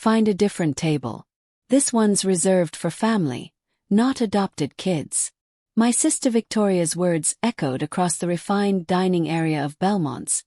Find a different table. This one's reserved for family, not adopted kids." My sister Victoria's words echoed across the refined dining area of Belmont's,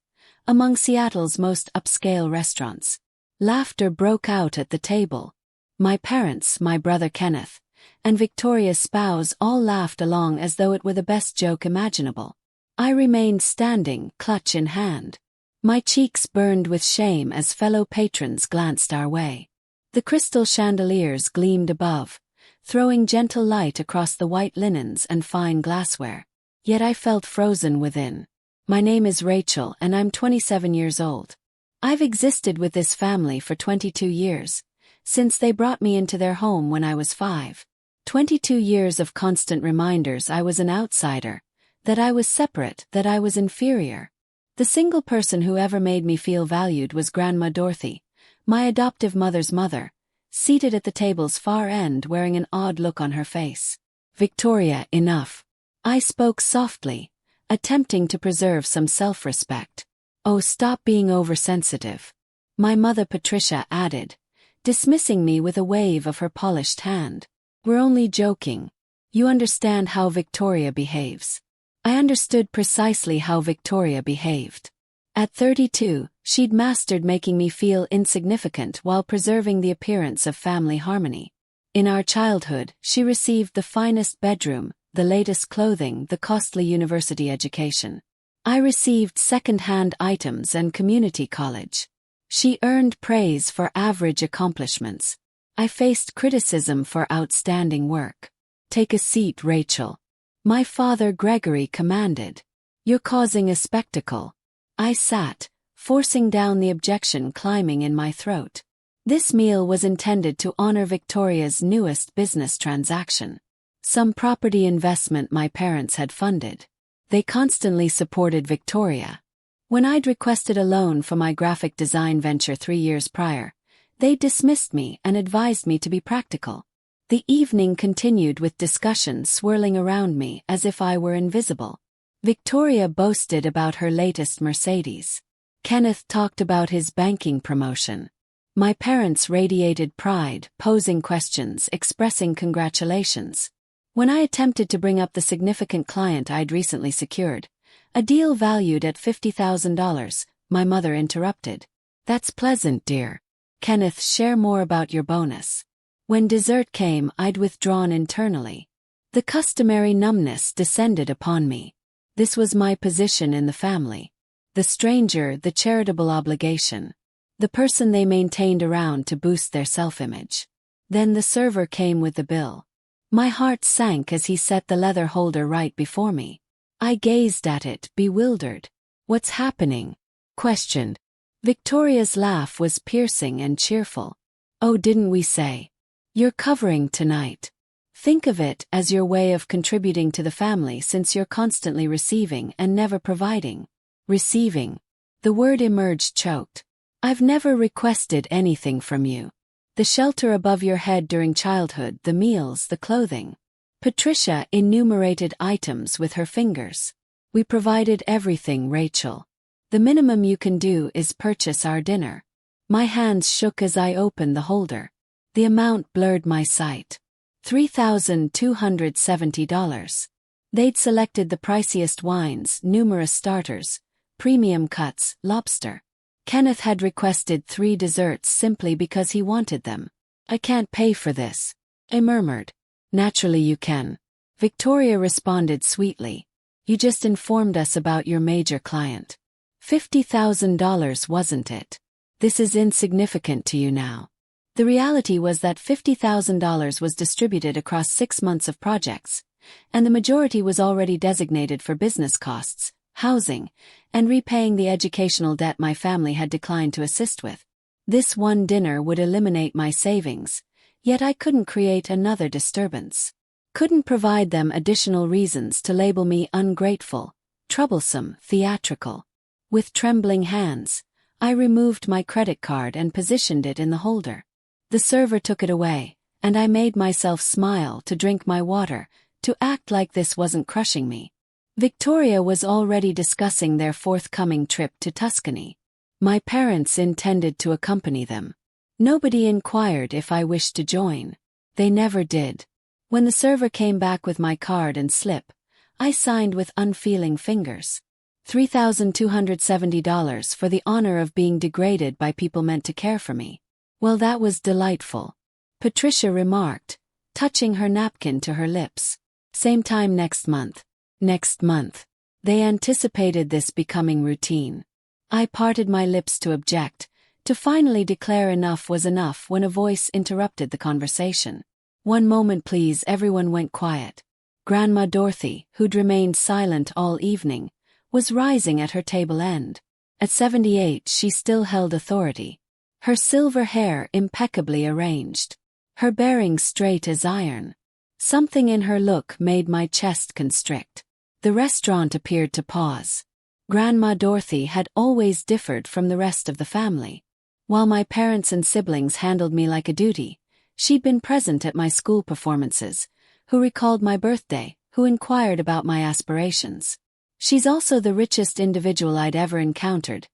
among Seattle's most upscale restaurants. Laughter broke out at the table. My parents, my brother Kenneth, and Victoria's spouse all laughed along as though it were the best joke imaginable. I remained standing, clutch in hand. My cheeks burned with shame as fellow patrons glanced our way. The crystal chandeliers gleamed above, throwing gentle light across the white linens and fine glassware. Yet I felt frozen within. My name is Rachel and I'm 27 years old. I've existed with this family for 22 years, since they brought me into their home when I was 5. 22 years of constant reminders I was an outsider, that I was separate, that I was inferior. The single person who ever made me feel valued was Grandma Dorothy, my adoptive mother's mother, seated at the table's far end wearing an odd look on her face. "Victoria, enough." I spoke softly, attempting to preserve some self-respect. "Oh, stop being oversensitive," my mother Patricia added, dismissing me with a wave of her polished hand. "We're only joking. You understand how Victoria behaves." I understood precisely how Victoria behaved. At 32, she'd mastered making me feel insignificant while preserving the appearance of family harmony. In our childhood, she received the finest bedroom, the latest clothing, the costly university education. I received second-hand items and community college. She earned praise for average accomplishments. I faced criticism for outstanding work. "Take a seat, Rachel," my father Gregory commanded. "You're causing a spectacle." I sat, forcing down the objection climbing in my throat. This meal was intended to honor Victoria's newest business transaction. Some property investment my parents had funded. They constantly supported Victoria. When I'd requested a loan for my graphic design venture 3 years prior, they dismissed me and advised me to be practical. The evening continued with discussions swirling around me as if I were invisible. Victoria boasted about her latest Mercedes. Kenneth talked about his banking promotion. My parents radiated pride, posing questions, expressing congratulations. When I attempted to bring up the significant client I'd recently secured, a deal valued at $50,000, my mother interrupted. "That's pleasant, dear. Kenneth, share more about your bonus." When dessert came, I'd withdrawn internally. The customary numbness descended upon me. This was my position in the family. The stranger, the charitable obligation. The person they maintained around to boost their self-image. Then the server came with the bill. My heart sank as he set the leather holder right before me. I gazed at it, bewildered. "What's happening?" questioned. Victoria's laugh was piercing and cheerful. "Oh, didn't we say? You're covering tonight. Think of it as your way of contributing to the family since you're constantly receiving and never providing." Receiving. The word emerged choked. "I've never requested anything from you. The shelter above your head during childhood, the meals, the clothing." Patricia enumerated items with her fingers. "We provided everything, Rachel. The minimum you can do is purchase our dinner." My hands shook as I opened the holder. The amount blurred my sight. $3,270. They'd selected the priciest wines, numerous starters, premium cuts, lobster. Kenneth had requested 3 desserts simply because he wanted them. "I can't pay for this," I murmured. "Naturally you can," Victoria responded sweetly. "You just informed us about your major client. $50,000, wasn't it? This is insignificant to you now." The reality was that $50,000 was distributed across 6 months of projects, and the majority was already designated for business costs, housing, and repaying the educational debt my family had declined to assist with. This one dinner would eliminate my savings, yet I couldn't create another disturbance. Couldn't provide them additional reasons to label me ungrateful, troublesome, theatrical. With trembling hands, I removed my credit card and positioned it in the holder. The server took it away, and I made myself smile, to drink my water, to act like this wasn't crushing me. Victoria was already discussing their forthcoming trip to Tuscany. My parents intended to accompany them. Nobody inquired if I wished to join. They never did. When the server came back with my card and slip, I signed with unfeeling fingers. $3,270 for the honor of being degraded by people meant to care for me. Well, that was delightful, Patricia remarked, touching her napkin to her lips. Same time next month. Next month. They anticipated this becoming routine. I parted my lips to object, to finally declare enough was enough when a voice interrupted the conversation. "One moment please." Everyone went quiet. Grandma Dorothy, who'd remained silent all evening, was rising at her table end. At 78 she still held authority. Her silver hair impeccably arranged. Her bearing straight as iron. Something in her look made my chest constrict. The restaurant appeared to pause. Grandma Dorothy had always differed from the rest of the family. While my parents and siblings handled me like a duty, she'd been present at my school performances, who recalled my birthday, who inquired about my aspirations. She's also the richest individual I'd ever encountered,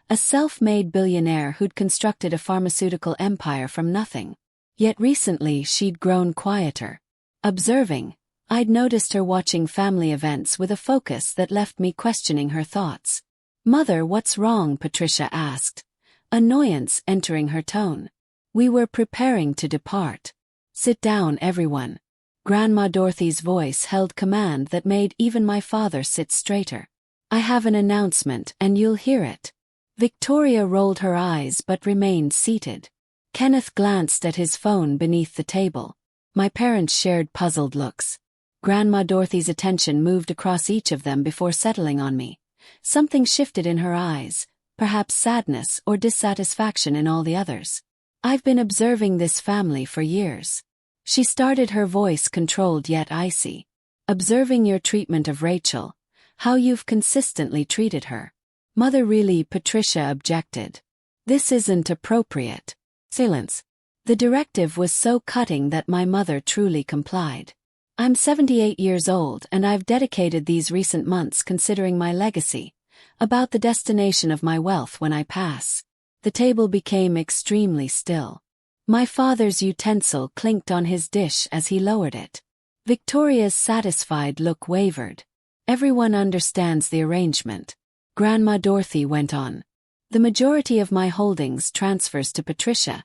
a self-made billionaire who'd constructed a pharmaceutical empire from nothing. Yet recently she'd grown quieter. Observing, I'd noticed her watching family events with a focus that left me questioning her thoughts. "Mother, what's wrong?" Patricia asked, annoyance entering her tone. We were preparing to depart. "Sit down, everyone." Grandma Dorothy's voice held command that made even my father sit straighter. "I have an announcement, and you'll hear it." Victoria rolled her eyes but remained seated. Kenneth glanced at his phone beneath the table. My parents shared puzzled looks. Grandma Dorothy's attention moved across each of them before settling on me. Something shifted in her eyes, perhaps sadness or dissatisfaction in all the others. "I've been observing this family for years." She started, her voice controlled yet icy. "Observing your treatment of Rachel, how you've consistently treated her." "Mother, really?" Patricia objected. "This isn't appropriate." Silence. The directive was so cutting that my mother truly complied. "I'm 78 years old and I've dedicated these recent months considering my legacy, about the destination of my wealth when I pass." The table became extremely still. My father's utensil clinked on his dish as he lowered it. Victoria's satisfied look wavered. "Everyone understands the arrangement," Grandma Dorothy went on. "The majority of my holdings transfers to Patricia,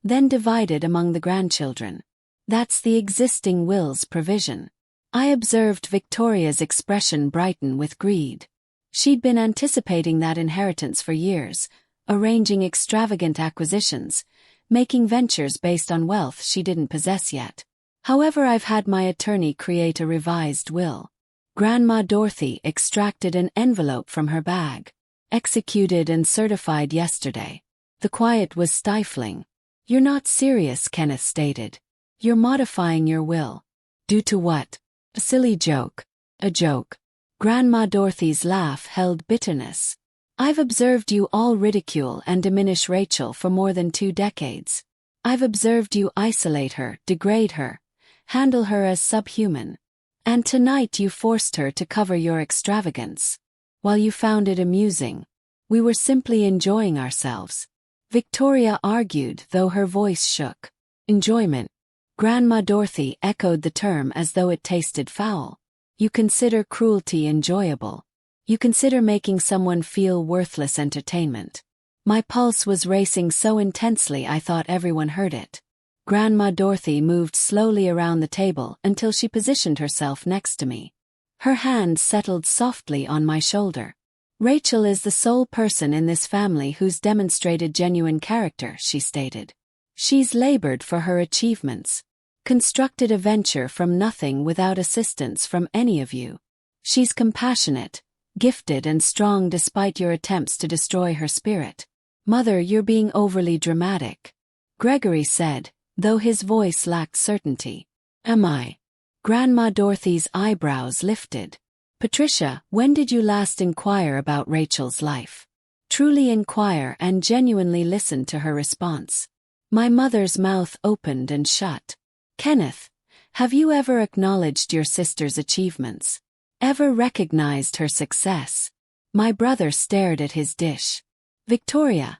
then divided among the grandchildren. That's the existing will's provision." I observed Victoria's expression brighten with greed. She'd been anticipating that inheritance for years, arranging extravagant acquisitions, making ventures based on wealth she didn't possess yet. "However, I've had my attorney create a revised will." Grandma Dorothy extracted an envelope from her bag. "Executed and certified yesterday." The quiet was stifling. "You're not serious," Kenneth stated. "You're modifying your will." "Due to what?" "A silly joke." "A joke." Grandma Dorothy's laugh held bitterness. "I've observed you all ridicule and diminish Rachel for more than 2 decades. I've observed you isolate her, degrade her, handle her as subhuman. And tonight you forced her to cover your extravagance. While you found it amusing, we were simply enjoying ourselves." Victoria argued, though her voice shook. "Enjoyment." Grandma Dorothy echoed the term as though it tasted foul. "You consider cruelty enjoyable. You consider making someone feel worthless entertainment." My pulse was racing so intensely I thought everyone heard it. Grandma Dorothy moved slowly around the table until she positioned herself next to me. Her hand settled softly on my shoulder. "Rachel is the sole person in this family who's demonstrated genuine character," she stated. "She's labored for her achievements. Constructed a venture from nothing without assistance from any of you. She's compassionate, gifted and strong despite your attempts to destroy her spirit." "Mother, you're being overly dramatic," Gregory said, though his voice lacked certainty. "Am I?" Grandma Dorothy's eyebrows lifted. "Patricia, when did you last inquire about Rachel's life? Truly inquire and genuinely listen to her response." My mother's mouth opened and shut. "Kenneth, have you ever acknowledged your sister's achievements? Ever recognized her success?" My brother stared at his dish. "Victoria,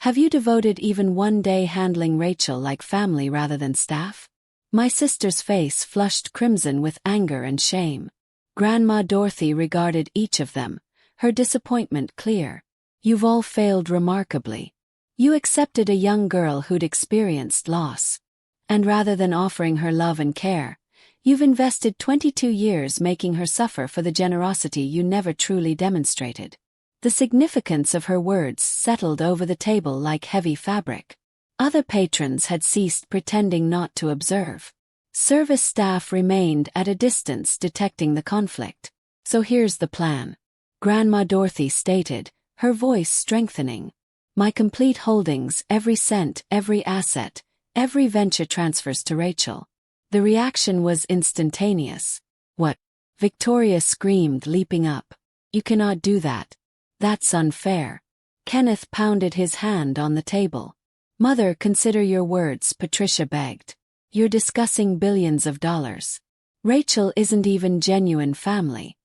Have you devoted even one day handling Rachel like family rather than staff? My sister's face flushed crimson with anger and shame. Grandma Dorothy regarded each of them, her disappointment clear. You've all failed remarkably. You accepted a young girl who'd experienced loss. And rather than offering her love and care, you've invested 22 years making her suffer for the generosity you never truly demonstrated. The significance of her words settled over the table like heavy fabric. Other patrons had ceased pretending not to observe. Service staff remained at a distance detecting the conflict. So here's the plan. Grandma Dorothy stated, her voice strengthening. My complete holdings, every cent, every asset, every venture transfers to Rachel. The reaction was instantaneous. What? Victoria screamed, leaping up. You cannot do that. That's unfair. Kenneth pounded his hand on the table. Mother, consider your words, Patricia begged. You're discussing billions of dollars. Rachel isn't even genuine family.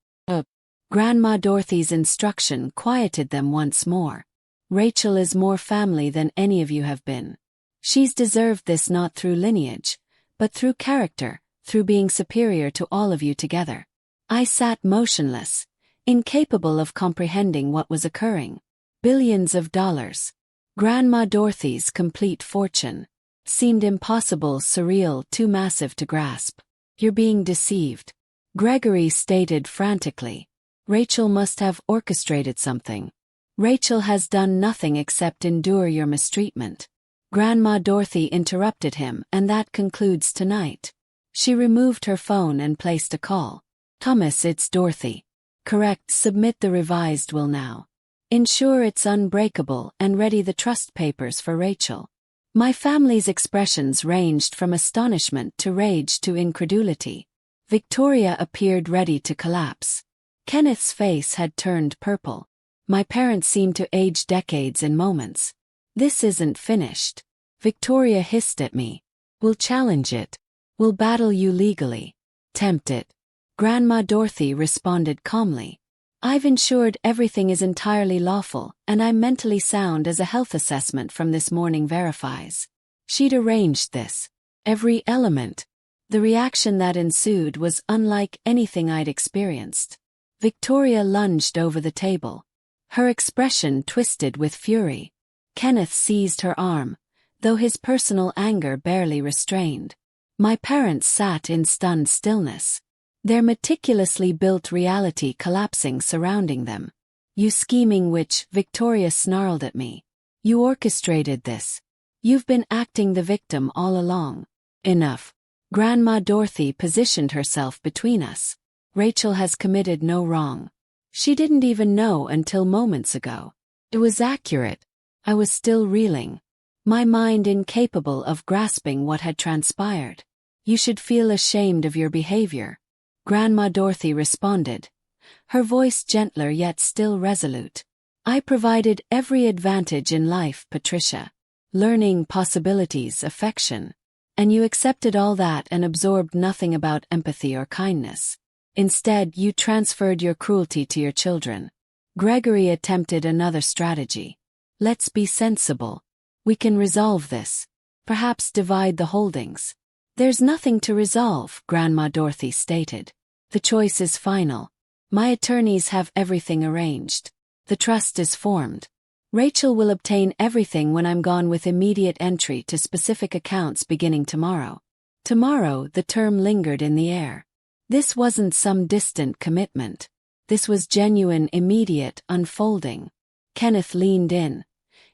Grandma Dorothy's instruction quieted them once more. Rachel is more family than any of you have been. She's deserved this not through lineage, but through character, through being superior to all of you together. I sat motionless, incapable of comprehending what was occurring. Billions of dollars. Grandma Dorothy's complete fortune. Seemed impossible, surreal, too massive to grasp. You're being deceived. Gregory stated frantically. Rachel must have orchestrated something. Rachel has done nothing except endure your mistreatment. Grandma Dorothy interrupted him, and that concludes tonight. She removed her phone and placed a call. Thomas, it's Dorothy. Correct, submit the revised will now. Ensure it's unbreakable and ready the trust papers for Rachel. My family's expressions ranged from astonishment to rage to incredulity. Victoria appeared ready to collapse. Kenneth's face had turned purple. My parents seemed to age decades in moments. This isn't finished. Victoria hissed at me. We'll challenge it. We'll battle you legally. Tempt it. Grandma Dorothy responded calmly. I've ensured everything is entirely lawful, and I'm mentally sound as a health assessment from this morning verifies. She'd arranged this. Every element. The reaction that ensued was unlike anything I'd experienced. Victoria lunged over the table. Her expression twisted with fury. Kenneth seized her arm, though his personal anger barely restrained. My parents sat in stunned stillness. Their meticulously built reality collapsing surrounding them. You scheming witch, Victoria snarled at me. You orchestrated this. You've been acting the victim all along. Enough. Grandma Dorothy positioned herself between us. Rachel has committed no wrong. She didn't even know until moments ago. It was accurate. I was still reeling. My mind incapable of grasping what had transpired. You should feel ashamed of your behavior. Grandma Dorothy responded, her voice gentler yet still resolute. I provided every advantage in life, Patricia. Learning, possibilities, affection. And you accepted all that and absorbed nothing about empathy or kindness. Instead, you transferred your cruelty to your children. Gregory attempted another strategy. Let's be sensible. We can resolve this. Perhaps divide the holdings. There's nothing to resolve, Grandma Dorothy stated. The choice is final. My attorneys have everything arranged. The trust is formed. Rachel will obtain everything when I'm gone with immediate entry to specific accounts beginning tomorrow. Tomorrow, the term lingered in the air. This wasn't some distant commitment. This was genuine, immediate, unfolding. Kenneth leaned in,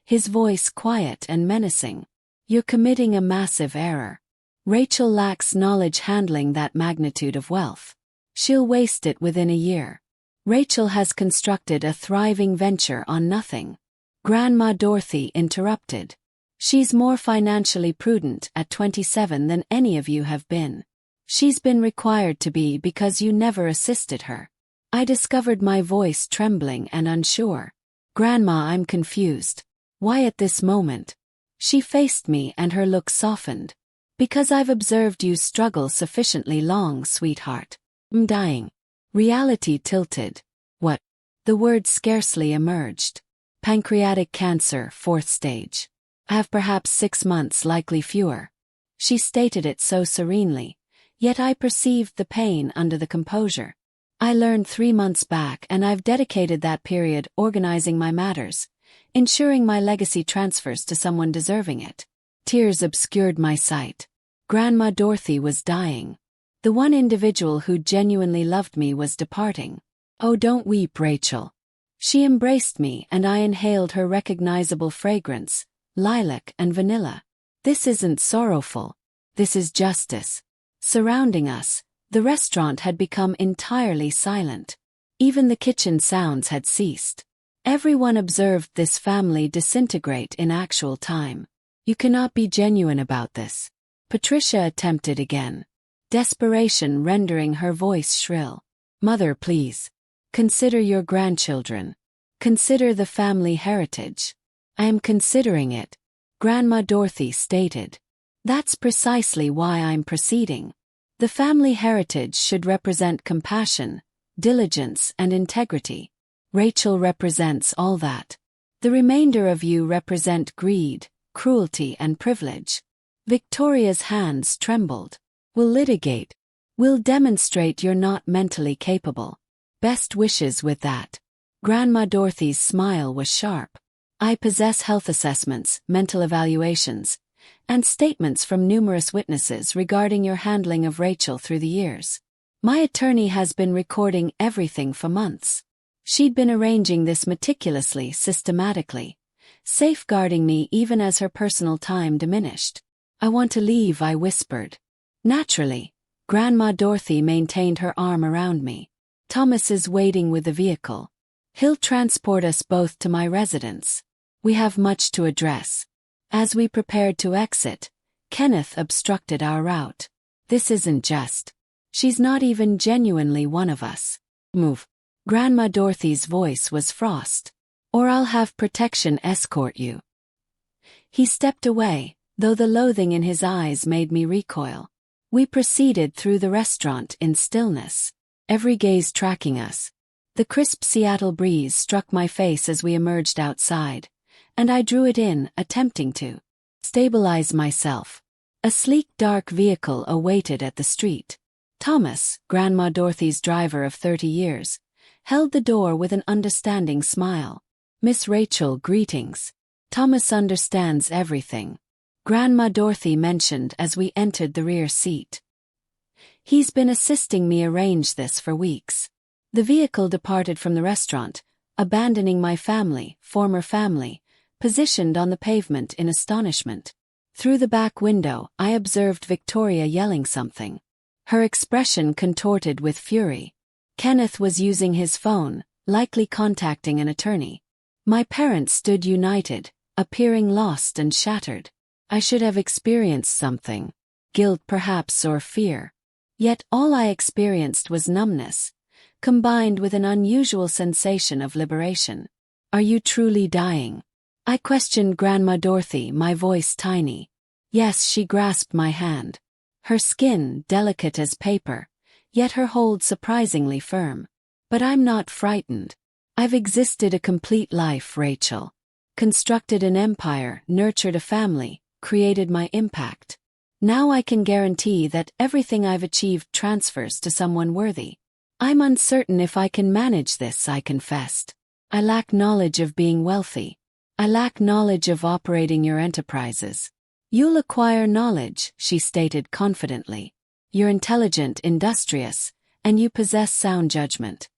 his voice quiet and menacing. You're committing a massive error. Rachel lacks knowledge handling that magnitude of wealth. She'll waste it within a year. Rachel has constructed a thriving venture on nothing. Grandma Dorothy interrupted. She's more financially prudent at 27 than any of you have been. She's been required to be because you never assisted her. I discovered my voice trembling and unsure. Grandma, I'm confused. Why at this moment? She faced me and her look softened. Because I've observed you struggle sufficiently long, sweetheart. I'm dying. Reality tilted. What? The word scarcely emerged. Pancreatic cancer, 4th stage. I have perhaps 6 months, likely fewer. She stated it so serenely, yet I perceived the pain under the composure. I learned 3 months back, and I've dedicated that period organizing my matters, ensuring my legacy transfers to someone deserving it. Tears obscured my sight. Grandma Dorothy was dying. The one individual who genuinely loved me was departing. Oh, don't weep, Rachel. She embraced me and I inhaled her recognizable fragrance, lilac and vanilla. This isn't sorrowful. This is justice. Surrounding us, the restaurant had become entirely silent. Even the kitchen sounds had ceased. Everyone observed this family disintegrate in actual time. You cannot be genuine about this. Patricia attempted again, desperation rendering her voice shrill. Mother, please. Consider your grandchildren. Consider the family heritage. I am considering it, Grandma Dorothy stated. That's precisely why I'm proceeding. The family heritage should represent compassion, diligence, and integrity. Rachel represents all that. The remainder of you represent greed, cruelty, and privilege. Victoria's hands trembled. We'll litigate. We'll demonstrate you're not mentally capable. Best wishes with that. Grandma Dorothy's smile was sharp. I possess health assessments, mental evaluations, and statements from numerous witnesses regarding your handling of Rachel through the years. My attorney has been recording everything for months. She'd been arranging this meticulously, systematically, safeguarding me even as her personal time diminished. I want to leave, I whispered. Naturally, Grandma Dorothy maintained her arm around me. Thomas is waiting with the vehicle. He'll transport us both to my residence. We have much to address. As we prepared to exit, Kenneth obstructed our route. This isn't just. She's not even genuinely one of us. Move. Grandma Dorothy's voice was frost. Or I'll have protection escort you. He stepped away, though the loathing in his eyes made me recoil. We proceeded through the restaurant in stillness, every gaze tracking us. The crisp Seattle breeze struck my face as we emerged outside, and I drew it in, attempting to stabilize myself. A sleek dark vehicle awaited at the street. Thomas, Grandma Dorothy's driver of 30 years, held the door with an understanding smile. Miss Rachel, greetings. Thomas understands everything, Grandma Dorothy mentioned as we entered the rear seat. He's been assisting me arrange this for weeks. The vehicle departed from the restaurant, abandoning my former family, positioned on the pavement in astonishment. Through the back window, I observed Victoria yelling something. Her expression contorted with fury. Kenneth was using his phone, likely contacting an attorney. My parents stood united, appearing lost and shattered. I should have experienced something. Guilt perhaps, or fear. Yet all I experienced was numbness, combined with an unusual sensation of liberation. Are you truly dying? I questioned Grandma Dorothy, my voice tiny. Yes, she grasped my hand. Her skin delicate as paper, yet her hold surprisingly firm. But I'm not frightened. I've existed a complete life, Rachel. Constructed an empire, nurtured a family, created my impact. Now I can guarantee that everything I've achieved transfers to someone worthy. I'm uncertain if I can manage this, I confessed. I lack knowledge of being wealthy. I lack knowledge of operating your enterprises. You'll acquire knowledge, she stated confidently. You're intelligent, industrious, and you possess sound judgment.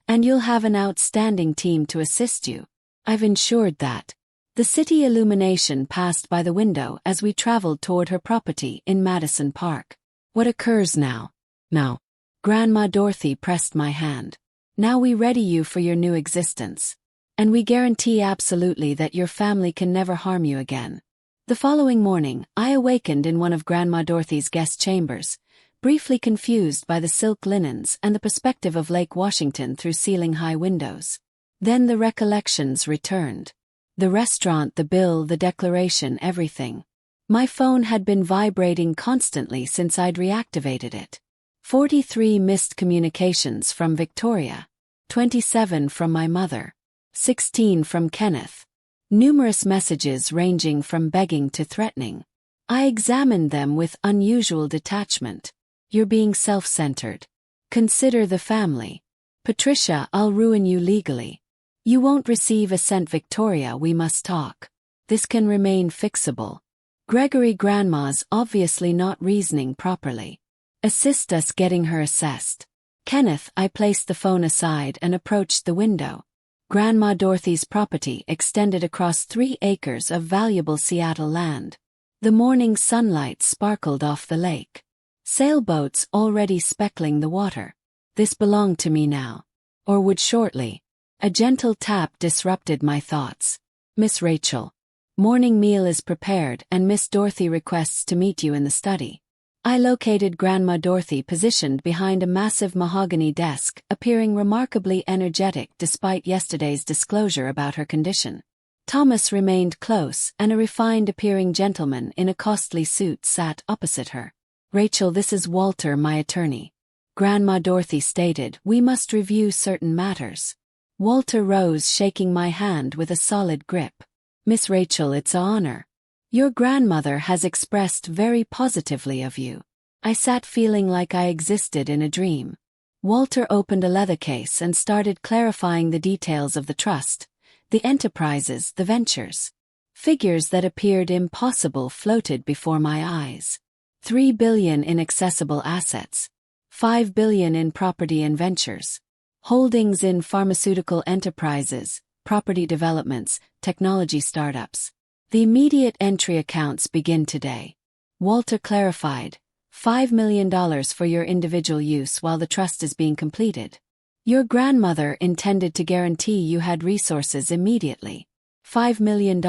And you'll have an outstanding team to assist you. I've ensured that. The city illumination passed by the window as we traveled toward her property in Madison Park. What occurs now? Now. Grandma Dorothy pressed my hand. Now we ready you for your new existence. And we guarantee absolutely that your family can never harm you again. The following morning, I awakened in one of Grandma Dorothy's guest chambers, briefly confused by the silk linens and the perspective of Lake Washington through ceiling-high windows. Then the recollections returned. The restaurant, the bill, the declaration, everything. My phone had been vibrating constantly since I'd reactivated it. 43 missed communications from Victoria. 27 from my mother. 16 from Kenneth. Numerous messages ranging from begging to threatening. I examined them with unusual detachment. You're being self-centered. Consider the family. Patricia, I'll ruin you legally. You won't receive a cent. Victoria, we must talk. This can remain fixable. Gregory, grandma's obviously not reasoning properly. Assist us getting her assessed. Kenneth, I placed the phone aside and approached the window. Grandma Dorothy's property extended across 3 acres of valuable Seattle land. The morning sunlight sparkled off the lake. Sailboats already speckling the water. This belonged to me now. Or would shortly. A gentle tap disrupted my thoughts. Miss Rachel. Morning meal is prepared and Miss Dorothy requests to meet you in the study. I located Grandma Dorothy positioned behind a massive mahogany desk, appearing remarkably energetic despite yesterday's disclosure about her condition. Thomas remained close, and a refined-appearing gentleman in a costly suit sat opposite her. Rachel, this is Walter, my attorney. Grandma Dorothy stated, we must review certain matters. Walter rose, shaking my hand with a solid grip. Miss Rachel, it's an honor. Your grandmother has expressed very positively of you. I sat feeling like I existed in a dream. Walter opened a leather case and started clarifying the details of the trust, the enterprises, the ventures. Figures that appeared impossible floated before my eyes. 3 billion in accessible assets. 5 billion in property and ventures. Holdings in pharmaceutical enterprises, property developments, technology startups. The immediate entry accounts begin today. Walter clarified, $5 million for your individual use while the trust is being completed. Your grandmother intended to guarantee you had resources immediately. $5 million.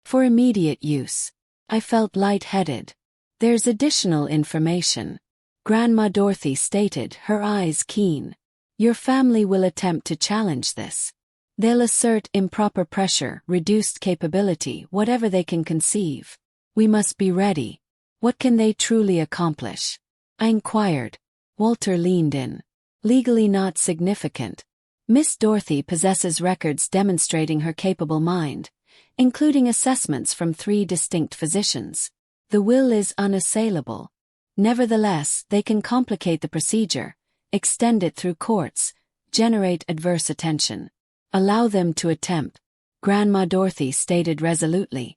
For immediate use. I felt lightheaded. There's additional information. Grandma Dorothy stated, her eyes keen. Your family will attempt to challenge this. They'll assert improper pressure, reduced capability, whatever they can conceive. We must be ready. What can they truly accomplish? I inquired. Walter leaned in. Legally not significant. Miss Dorothy possesses records demonstrating her capable mind, including assessments from 3 distinct physicians. The will is unassailable. Nevertheless, they can complicate the procedure, extend it through courts, generate adverse attention. Allow them to attempt. Grandma Dorothy stated resolutely.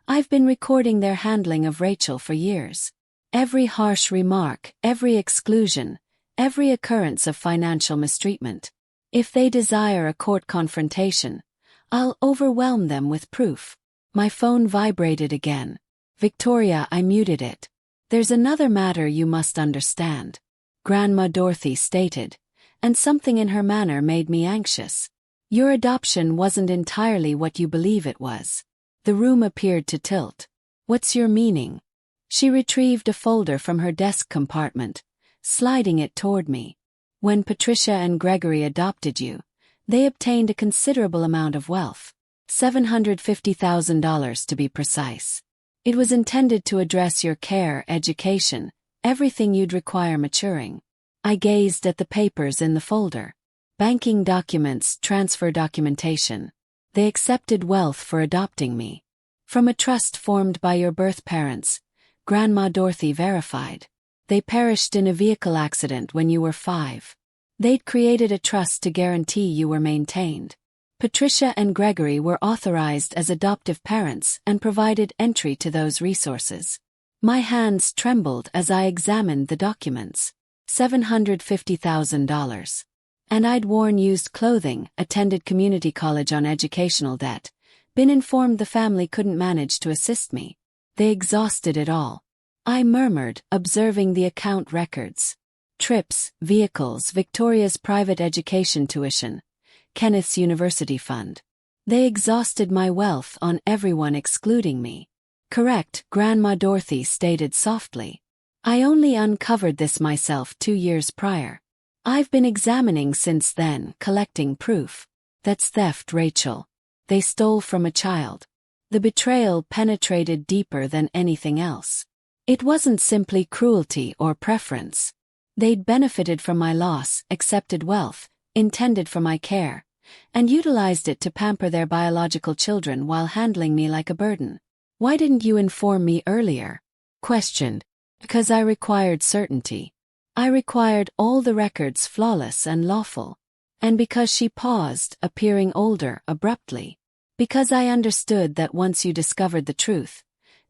I've been recording their handling of Rachel for years. Every harsh remark, every exclusion, every occurrence of financial mistreatment. If they desire a court confrontation, I'll overwhelm them with proof. My phone vibrated again. Victoria, I muted it. There's another matter you must understand. Grandma Dorothy stated, and something in her manner made me anxious. Your adoption wasn't entirely what you believe it was. The room appeared to tilt. What's your meaning? She retrieved a folder from her desk compartment, sliding it toward me. When Patricia and Gregory adopted you, they obtained a considerable amount of wealth. $750,000 to be precise. It was intended to address your care, education, everything you'd require maturing. I gazed at the papers in the folder. Banking documents, transfer documentation. They accepted wealth for adopting me. From a trust formed by your birth parents, Grandma Dorothy verified. They perished in a vehicle accident when you were 5. They'd created a trust to guarantee you were maintained. Patricia and Gregory were authorized as adoptive parents and provided entry to those resources. My hands trembled as I examined the documents. $750,000. And I'd worn used clothing, attended community college on educational debt, been informed the family couldn't manage to assist me. They exhausted it all. I murmured, observing the account records. Trips, vehicles, Victoria's private education tuition, Kenneth's university fund. They exhausted my wealth on everyone excluding me. Correct, Grandma Dorothy stated softly. I only uncovered this myself 2 years prior. I've been examining since then, collecting proof. That's theft, Rachel. They stole from a child. The betrayal penetrated deeper than anything else. It wasn't simply cruelty or preference. They'd benefited from my loss, accepted wealth, intended for my care, and utilized it to pamper their biological children while handling me like a burden. Why didn't you inform me earlier? Questioned. Because I required certainty. I required all the records flawless and lawful. And because she paused, appearing older abruptly. Because I understood that once you discovered the truth,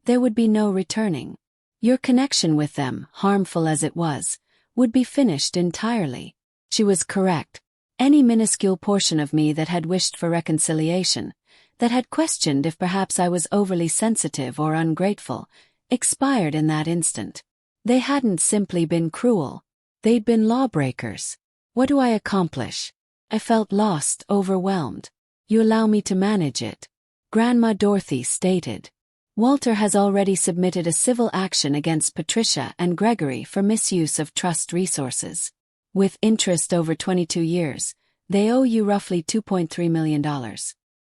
there would be no returning. Your connection with them, harmful as it was, would be finished entirely. She was correct. Any minuscule portion of me that had wished for reconciliation, that had questioned if perhaps I was overly sensitive or ungrateful, expired in that instant. They hadn't simply been cruel. They'd been lawbreakers. What do I accomplish? I felt lost, overwhelmed. You allow me to manage it, Grandma Dorothy stated. Walter has already submitted a civil action against Patricia and Gregory for misuse of trust resources. With interest over 22 years, they owe you roughly $2.3 million.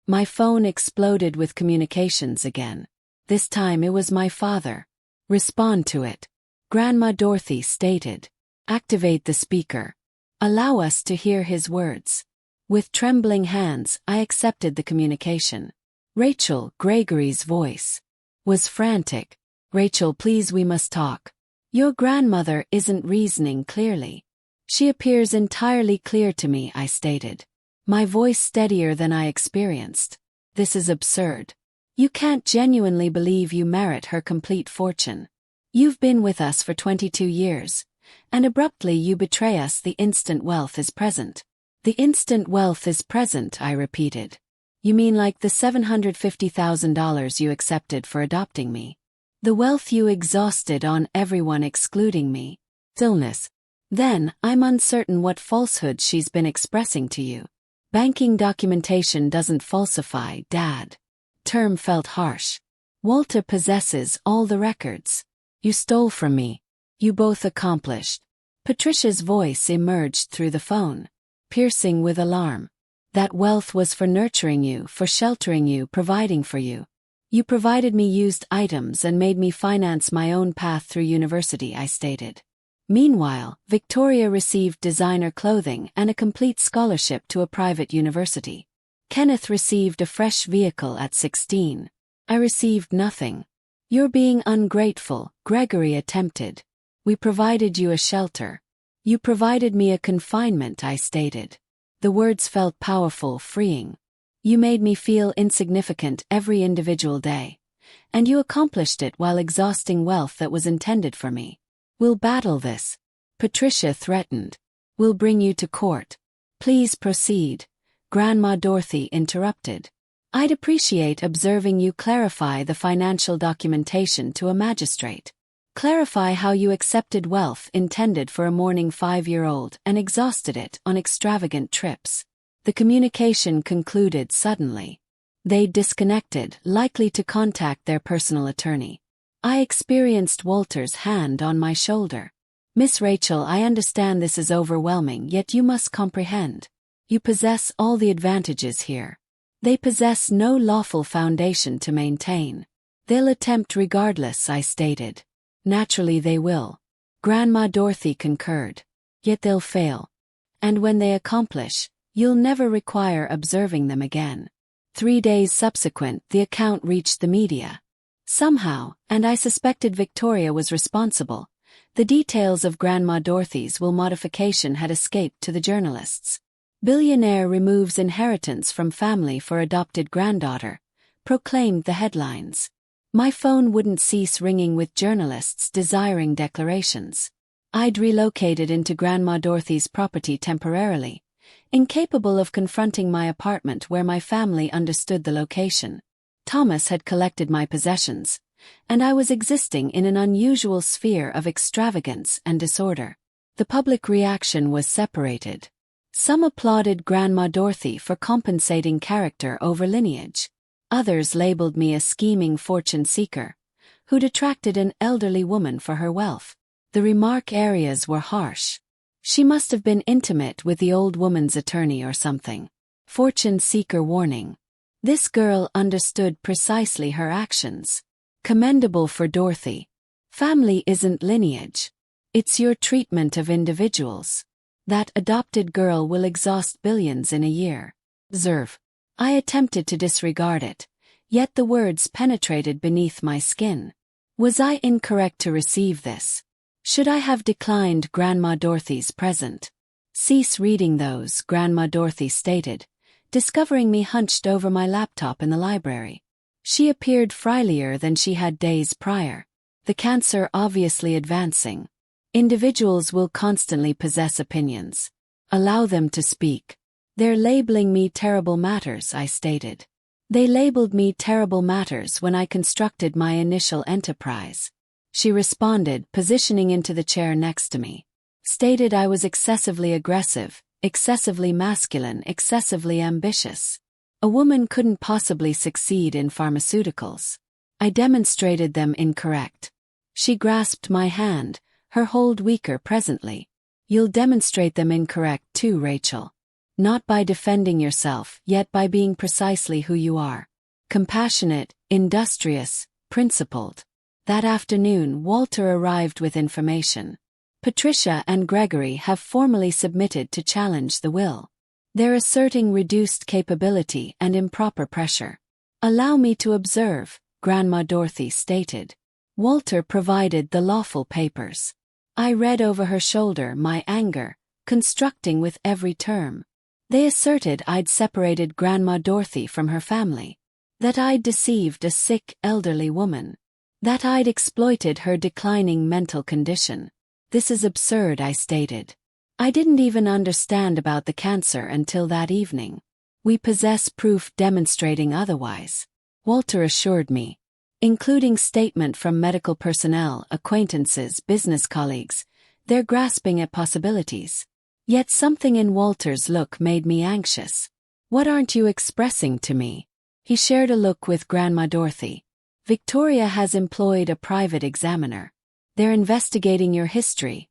My phone exploded with communications again. This time it was my father. Respond to it, Grandma Dorothy stated. Activate the speaker. Allow us to hear his words. With trembling hands, I accepted the communication. Rachel, Gregory's voice, was frantic. Rachel, please, we must talk. Your grandmother isn't reasoning clearly. She appears entirely clear to me, I stated. My voice steadier than I experienced. This is absurd. You can't genuinely believe you merit her complete fortune. You've been with us for 22 years, and abruptly you betray us. The instant wealth is present. The instant wealth is present, I repeated. You mean like the $750,000 you accepted for adopting me? The wealth you exhausted on everyone excluding me? Stillness. Then, I'm uncertain what falsehood she's been expressing to you. Banking documentation doesn't falsify, Dad. Term felt harsh. Walter possesses all the records. You stole from me. You both accomplished. Patricia's voice emerged through the phone, piercing with alarm. That wealth was for nurturing you, for sheltering you, providing for you. You provided me used items and made me finance my own path through university, I stated. Meanwhile, Victoria received designer clothing and a complete scholarship to a private university. Kenneth received a fresh vehicle at 16. I received nothing. You're being ungrateful, Gregory attempted. We provided you a shelter. You provided me a confinement, I stated. The words felt powerful, freeing. You made me feel insignificant every individual day. And you accomplished it while exhausting wealth that was intended for me. We'll battle this, Patricia threatened. We'll bring you to court. Please proceed, Grandma Dorothy interrupted. I'd appreciate observing you clarify the financial documentation to a magistrate. Clarify how you accepted wealth intended for a mourning 5-year-old and exhausted it on extravagant trips. The communication concluded suddenly. They'd disconnected, likely to contact their personal attorney. I experienced Walter's hand on my shoulder. Miss Rachel, I understand this is overwhelming, yet you must comprehend. You possess all the advantages here. They possess no lawful foundation to maintain. They'll attempt regardless, I stated. Naturally they will. Grandma Dorothy concurred. Yet they'll fail. And when they accomplish, you'll never require observing them again. 3 days subsequent, the account reached the media. Somehow, and I suspected Victoria was responsible, the details of Grandma Dorothy's will modification had escaped to the journalists. Billionaire removes inheritance from family for adopted granddaughter, proclaimed the headlines. My phone wouldn't cease ringing with journalists desiring declarations. I'd relocated into Grandma Dorothy's property temporarily, incapable of confronting my apartment where my family understood the location. Thomas had collected my possessions, and I was existing in an unusual sphere of extravagance and disorder. The public reaction was separated. Some applauded Grandma Dorothy for compensating character over lineage. Others labeled me a scheming fortune seeker, who'd attracted an elderly woman for her wealth. The remark areas were harsh. She must have been intimate with the old woman's attorney or something. Fortune seeker warning. This girl understood precisely her actions. Commendable for Dorothy. Family isn't lineage. It's your treatment of individuals. That adopted girl will exhaust billions in a year. Observe. I attempted to disregard it, yet the words penetrated beneath my skin. Was I incorrect to receive this? Should I have declined Grandma Dorothy's present? Cease reading those, Grandma Dorothy stated, discovering me hunched over my laptop in the library. She appeared frilier than she had days prior, the cancer obviously advancing. Individuals will constantly possess opinions. Allow them to speak. They're labeling me terrible matters, I stated. They labeled me terrible matters when I constructed my initial enterprise. She responded, positioning into the chair next to me. Stated I was excessively aggressive, excessively masculine, excessively ambitious. A woman couldn't possibly succeed in pharmaceuticals. I demonstrated them incorrect. She grasped my hand, her hold weaker presently. You'll demonstrate them incorrect too, Rachel. Not by defending yourself, yet by being precisely who you are. Compassionate, industrious, principled. That afternoon, Walter arrived with information. Patricia and Gregory have formally submitted to challenge the will. They're asserting reduced capability and improper pressure. Allow me to observe, Grandma Dorothy stated. Walter provided the lawful papers. I read over her shoulder my anger, constructing with every term. They asserted I'd separated Grandma Dorothy from her family. That I'd deceived a sick, elderly woman. That I'd exploited her declining mental condition. This is absurd, I stated. I didn't even understand about the cancer until that evening. We possess proof demonstrating otherwise, Walter assured me. Including statement from medical personnel, acquaintances, business colleagues. They're grasping at possibilities. Yet something in Walter's look made me anxious. What aren't you expressing to me? He shared a look with Grandma Dorothy. Victoria has employed a private examiner. They're investigating your history,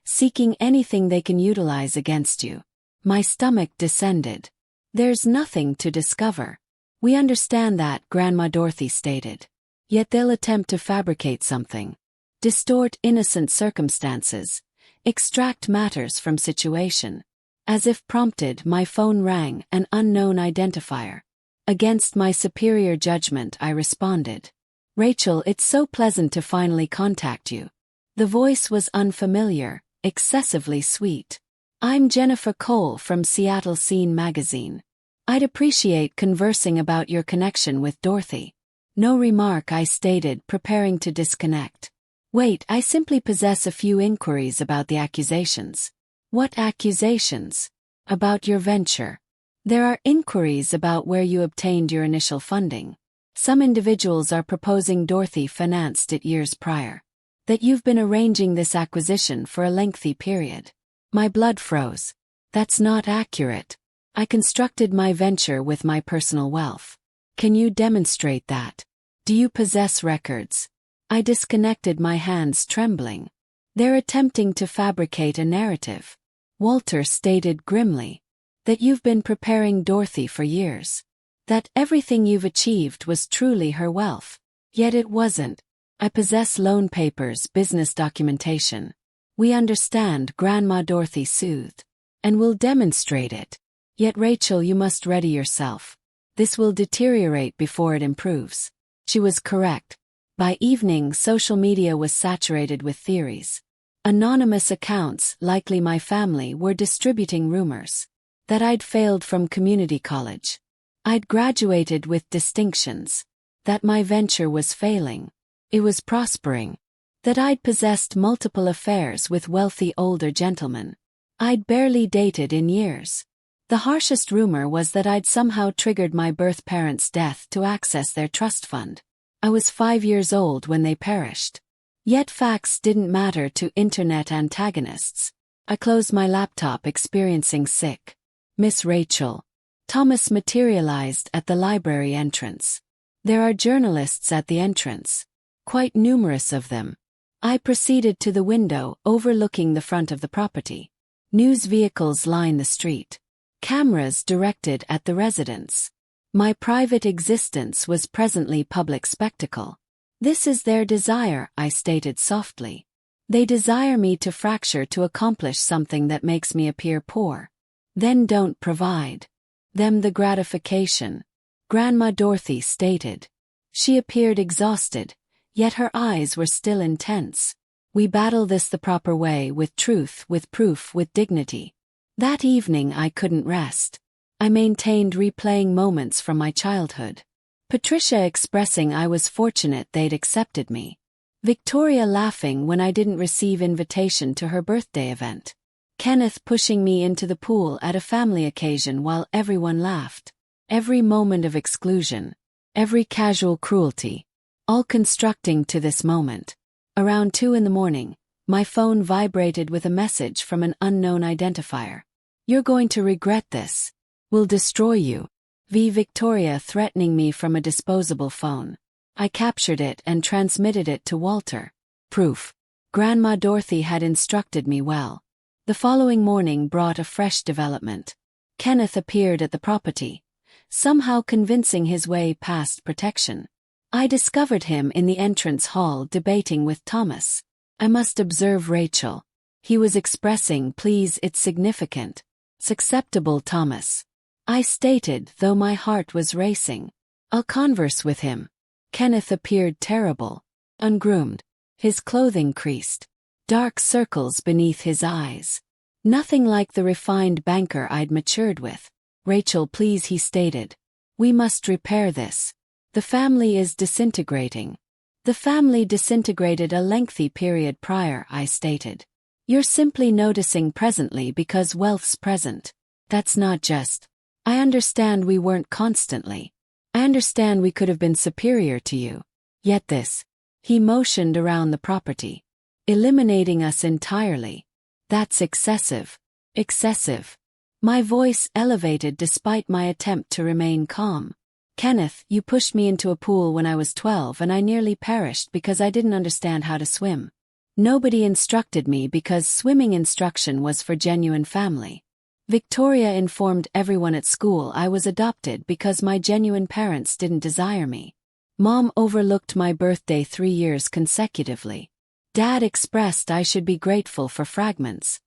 seeking anything they can utilize against you. My stomach descended. There's nothing to discover. We understand that, Grandma Dorothy stated. Yet they'll attempt to fabricate something. Distort innocent circumstances. Extract matters from situation. As if prompted, my phone rang, an unknown identifier. Against my superior judgment, I responded. Rachel, it's so pleasant to finally contact you. The voice was unfamiliar, excessively sweet. I'm Jennifer Cole from Seattle Scene magazine. I'd appreciate conversing about your connection with Dorothy. No remark, I stated, preparing to disconnect. Wait, I simply possess a few inquiries about the accusations. What accusations? About your venture. There are inquiries about where you obtained your initial funding. Some individuals are proposing Dorothy financed it years prior. That you've been arranging this acquisition for a lengthy period. My blood froze. That's not accurate. I constructed my venture with my personal wealth. Can you demonstrate that? Do you possess records? I disconnected, my hands trembling. They're attempting to fabricate a narrative. Walter stated grimly. That you've been preparing Dorothy for years. That everything you've achieved was truly her wealth. Yet it wasn't. I possess loan papers, business documentation. We understand, Grandma Dorothy soothed. And will demonstrate it. Yet Rachel, you must ready yourself. This will deteriorate before it improves. She was correct. By evening, social media was saturated with theories. Anonymous accounts, likely my family, were distributing rumors. That I'd failed from community college. I'd graduated with distinctions. That my venture was failing. It was prospering. That I'd possessed multiple affairs with wealthy older gentlemen. I'd barely dated in years. The harshest rumor was that I'd somehow triggered my birth parents' death to access their trust fund. I was 5 years old when they perished. Yet facts didn't matter to internet antagonists. I closed my laptop, experiencing sick. Miss Rachel. Thomas materialized at the library entrance. There are journalists at the entrance. Quite numerous of them. I proceeded to the window overlooking the front of the property. News vehicles line the street. Cameras directed at the residence. My private existence was presently public spectacle. This is their desire, I stated softly. They desire me to fracture to accomplish something that makes me appear poor. Then don't provide. them the gratification, Grandma Dorothy stated. She appeared exhausted, yet her eyes were still intense. We battle this the proper way, with truth, with proof, with dignity. That evening I couldn't rest. I maintained replaying moments from my childhood. Patricia expressing I was fortunate they'd accepted me. Victoria laughing when I didn't receive invitation to her birthday event. Kenneth pushing me into the pool at a family occasion while everyone laughed. Every moment of exclusion, every casual cruelty, all constructing to this moment. Around 2 a.m, my phone vibrated with a message from an unknown identifier. "You're going to regret this. We'll destroy you." Victoria threatening me from a disposable phone. I captured it and transmitted it to Walter. Proof. Grandma Dorothy had instructed me well. The following morning brought a fresh development. Kenneth appeared at the property, somehow convincing his way past protection. I discovered him in the entrance hall debating with Thomas. "I must observe Rachel." He was expressing, "Please, it's significant." "It's acceptable, Thomas," I stated, though my heart was racing. "I'll converse with him." Kenneth appeared terrible, ungroomed, his clothing creased, dark circles beneath his eyes. Nothing like the refined banker I'd matured with. "Rachel, please," he stated. "We must repair this. The family is disintegrating." "The family disintegrated a lengthy period prior," I stated. "You're simply noticing presently because wealth's present. That's not just. I understand we weren't constantly. I understand we could have been superior to you. Yet this." He motioned around the property. "Eliminating us entirely. That's excessive. Excessive." My voice elevated despite my attempt to remain calm. "Kenneth, you pushed me into a pool when I was 12 and I nearly perished because I didn't understand how to swim. Nobody instructed me because swimming instruction was for genuine family. Victoria informed everyone at school I was adopted because my genuine parents didn't desire me. Mom overlooked my birthday 3 years consecutively. Dad expressed I should be grateful for fragments.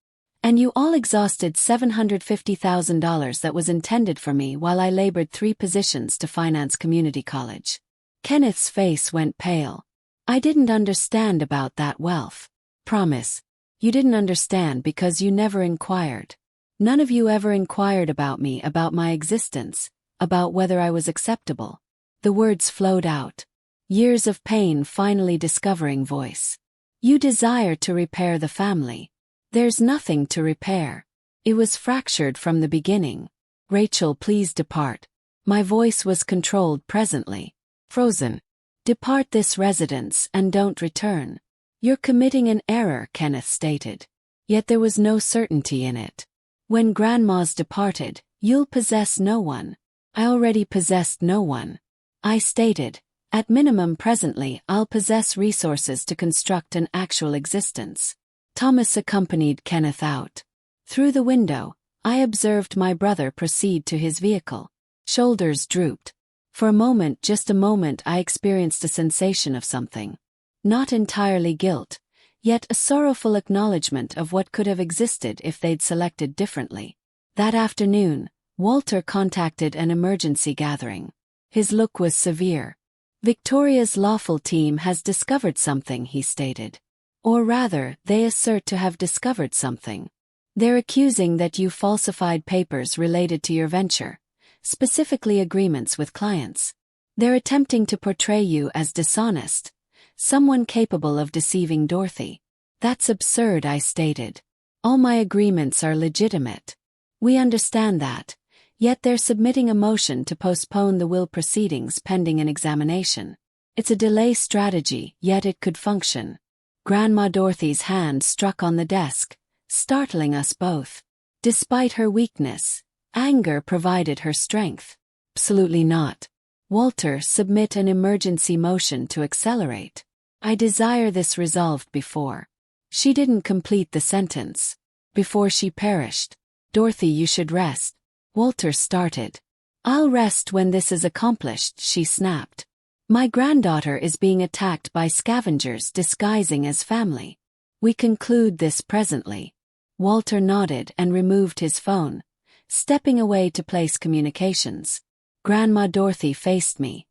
And you all exhausted $750,000 that was intended for me while I labored 3 positions to finance community college." Kenneth's face went pale. "I didn't understand about that wealth." "Promise. You didn't understand because you never inquired. None of you ever inquired about me, about my existence, about whether I was acceptable." The words flowed out. Years of pain finally discovering voice. "You desire to repair the family. There's nothing to repair. It was fractured from the beginning. Rachel, please depart." My voice was controlled presently. Frozen. "Depart this residence and don't return." "You're committing an error," Kenneth stated. Yet there was no certainty in it. "When grandma's departed, you'll possess no one." I already possessed no one. I stated, "At minimum presently I'll possess resources to construct an actual existence." Thomas accompanied Kenneth out. Through the window, I observed my brother proceed to his vehicle. Shoulders drooped. For a moment, just a moment, I experienced a sensation of something. Not entirely guilt, yet a sorrowful acknowledgement of what could have existed if they'd selected differently. That afternoon, Walter contacted an emergency gathering. His look was severe. "Victoria's lawful team has discovered something," he stated. "Or rather, they assert to have discovered something. They're accusing that you falsified papers related to your venture, specifically agreements with clients. They're attempting to portray you as dishonest, someone capable of deceiving Dorothy." "That's absurd," I stated. "All my agreements are legitimate." "We understand that. Yet they're submitting a motion to postpone the will proceedings pending an examination. It's a delay strategy, yet it could function." Grandma Dorothy's hand struck on the desk, startling us both. Despite her weakness, anger provided her strength. "Absolutely not. Walter, submit an emergency motion to accelerate. I desire this resolved before." She didn't complete the sentence. "Before she perished." "Dorothy, you should rest." Walter started. "I'll rest when this is accomplished," she snapped. "My granddaughter is being attacked by scavengers disguising as family. We conclude this presently." Walter nodded and removed his phone, stepping away to place communications. Grandma Dorothy faced me,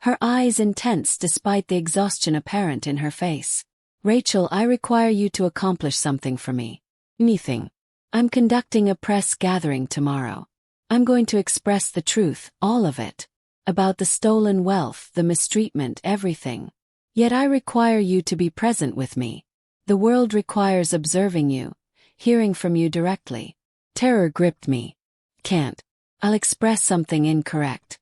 her eyes intense despite the exhaustion apparent in her face. Rachel, I require you to accomplish something for me. Anything. I'm conducting a press gathering tomorrow. I'm going to express the truth, all of it. About the stolen wealth, the mistreatment, everything. Yet I require you to be present with me. The world requires observing you, hearing from you directly. Terror gripped me. Can't. I'll express something incorrect.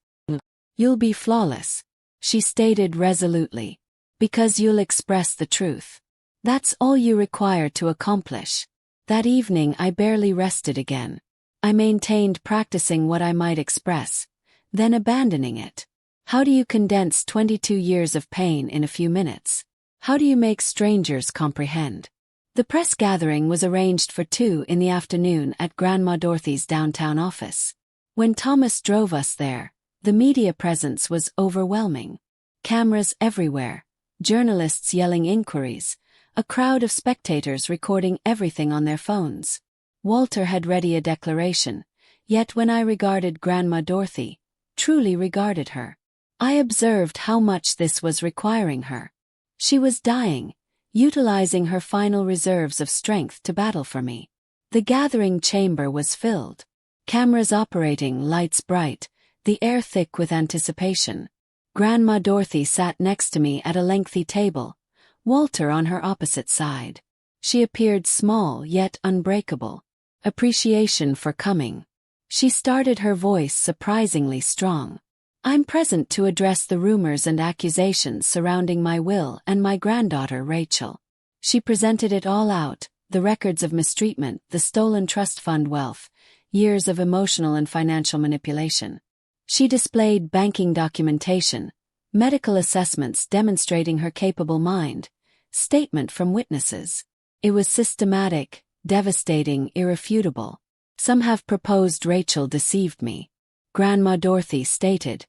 You'll be flawless, she stated resolutely. Because you'll express the truth. That's all you require to accomplish. That evening I barely rested again. I maintained practicing what I might express, then abandoning it. How do you condense 22 years of pain in a few minutes? How do you make strangers comprehend? The press gathering was arranged for 2 in the afternoon at Grandma Dorothy's downtown office. When Thomas drove us there, the media presence was overwhelming. Cameras everywhere, journalists yelling inquiries, a crowd of spectators recording everything on their phones. Walter had ready a declaration, yet when I regarded Grandma Dorothy, truly regarded her, I observed how much this was requiring her. She was dying, utilizing her final reserves of strength to battle for me. The gathering chamber was filled. Cameras operating, lights bright, the air thick with anticipation. Grandma Dorothy sat next to me at a lengthy table, Walter on her opposite side. She appeared small yet unbreakable. Appreciation for coming. She started, her voice surprisingly strong. I'm present to address the rumors and accusations surrounding my will and my granddaughter Rachel. She presented it all out, the records of mistreatment, the stolen trust fund wealth, years of emotional and financial manipulation. She displayed banking documentation, medical assessments demonstrating her capable mind, statement from witnesses. It was systematic, devastating, irrefutable. Some have proposed Rachel deceived me, Grandma Dorothy stated,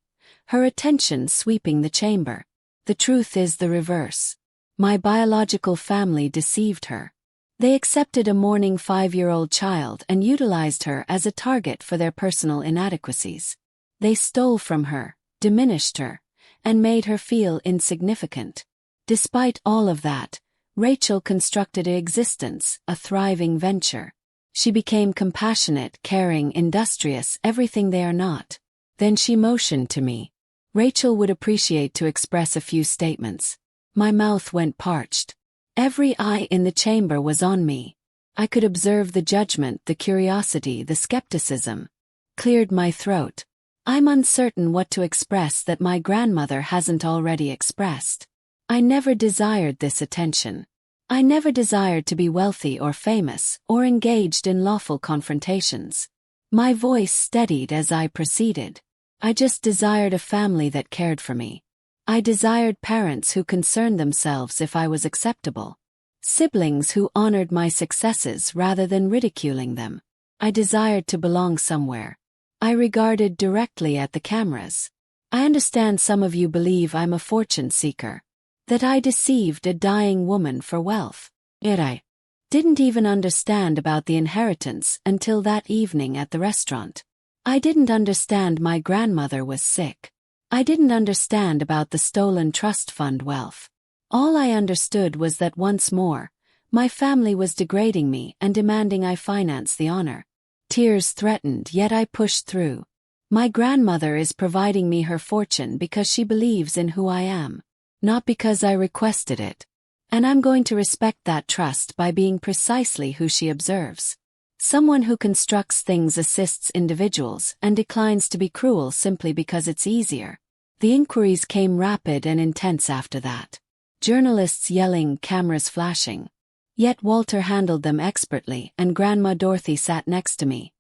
her attention sweeping the chamber. The truth is the reverse. My biological family deceived her. They accepted a mourning 5-year-old child and utilized her as a target for their personal inadequacies. They stole from her, diminished her, and made her feel insignificant. Despite all of that, Rachel constructed an existence, a thriving venture. She became compassionate, caring, industrious, everything they are not. Then she motioned to me. Rachel would appreciate to express a few statements. My mouth went parched. Every eye in the chamber was on me. I could observe the judgment, the curiosity, the skepticism. Cleared my throat. I'm uncertain what to express that my grandmother hasn't already expressed. I never desired this attention. I never desired to be wealthy or famous or engaged in lawful confrontations. My voice steadied as I proceeded. I just desired a family that cared for me. I desired parents who concerned themselves if I was acceptable. Siblings who honored my successes rather than ridiculing them. I desired to belong somewhere. I regarded directly at the cameras. I understand some of you believe I'm a fortune seeker. That I deceived a dying woman for wealth. Yet I didn't even understand about the inheritance until that evening at the restaurant. I didn't understand my grandmother was sick. I didn't understand about the stolen trust fund wealth. All I understood was that once more, my family was degrading me and demanding I finance the honor. Tears threatened, yet I pushed through. My grandmother is providing me her fortune because she believes in who I am. Not because I requested it. And I'm going to respect that trust by being precisely who she observes. Someone who constructs things assists individuals and declines to be cruel simply because it's easier. The inquiries came rapid and intense after that. Journalists yelling, cameras flashing. Yet Walter handled them expertly, and Grandma Dorothy sat next to me,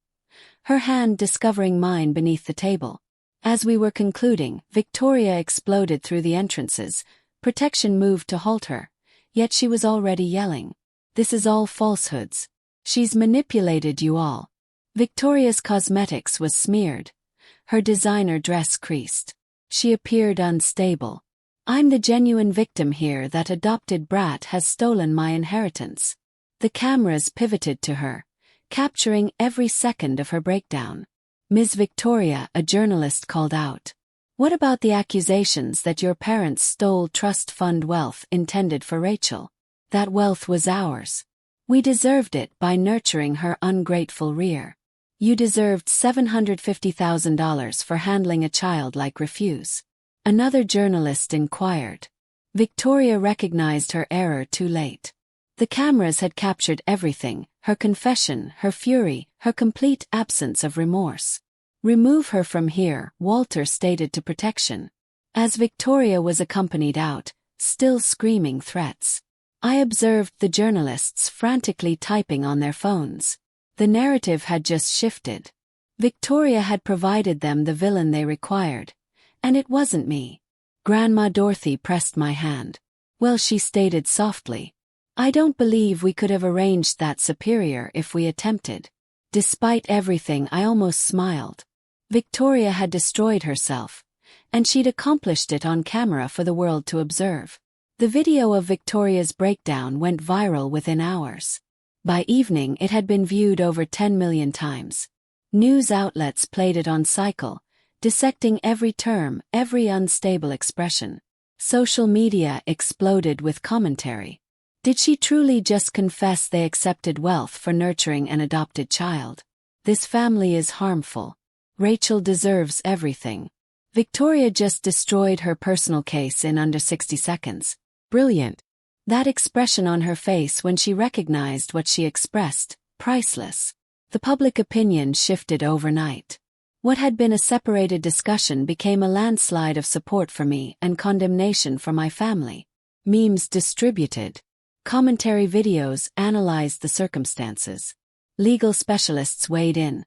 her hand discovering mine beneath the table. As we were concluding, Victoria exploded through the entrances. Protection moved to halt her, yet she was already yelling. This is all falsehoods. She's manipulated you all. Victoria's cosmetics was smeared. Her designer dress creased. She appeared unstable. I'm the genuine victim here. That adopted brat has stolen my inheritance. The cameras pivoted to her, capturing every second of her breakdown. Ms. Victoria, a journalist, called out, "What about the accusations that your parents stole trust fund wealth intended for Rachel? That wealth was ours. We deserved it by nurturing her ungrateful rear. You deserved $750,000 for handling a child like Refuse." Another journalist inquired. Victoria recognized her error too late. The cameras had captured everything: her confession, her fury, her complete absence of remorse. "Remove her from here," Walter stated to protection. As Victoria was accompanied out, still screaming threats, I observed the journalists frantically typing on their phones. The narrative had just shifted. Victoria had provided them the villain they required. And it wasn't me. Grandma Dorothy pressed my hand. "Well," she stated softly, "I don't believe we could have arranged that, Superior, if we attempted." Despite everything, I almost smiled. Victoria had destroyed herself, and she'd accomplished it on camera for the world to observe. The video of Victoria's breakdown went viral within hours. By evening, it had been viewed over 10 million times. News outlets played it on cycle, dissecting every term, every unstable expression. Social media exploded with commentary. Did she truly just confess they accepted wealth for nurturing an adopted child? This family is harmful. Rachel deserves everything. Victoria just destroyed her personal case in under 60 seconds. Brilliant. That expression on her face when she recognized what she expressed, priceless. The public opinion shifted overnight. What had been a separated discussion became a landslide of support for me and condemnation for my family. Memes distributed. Commentary videos analyzed the circumstances. Legal specialists weighed in,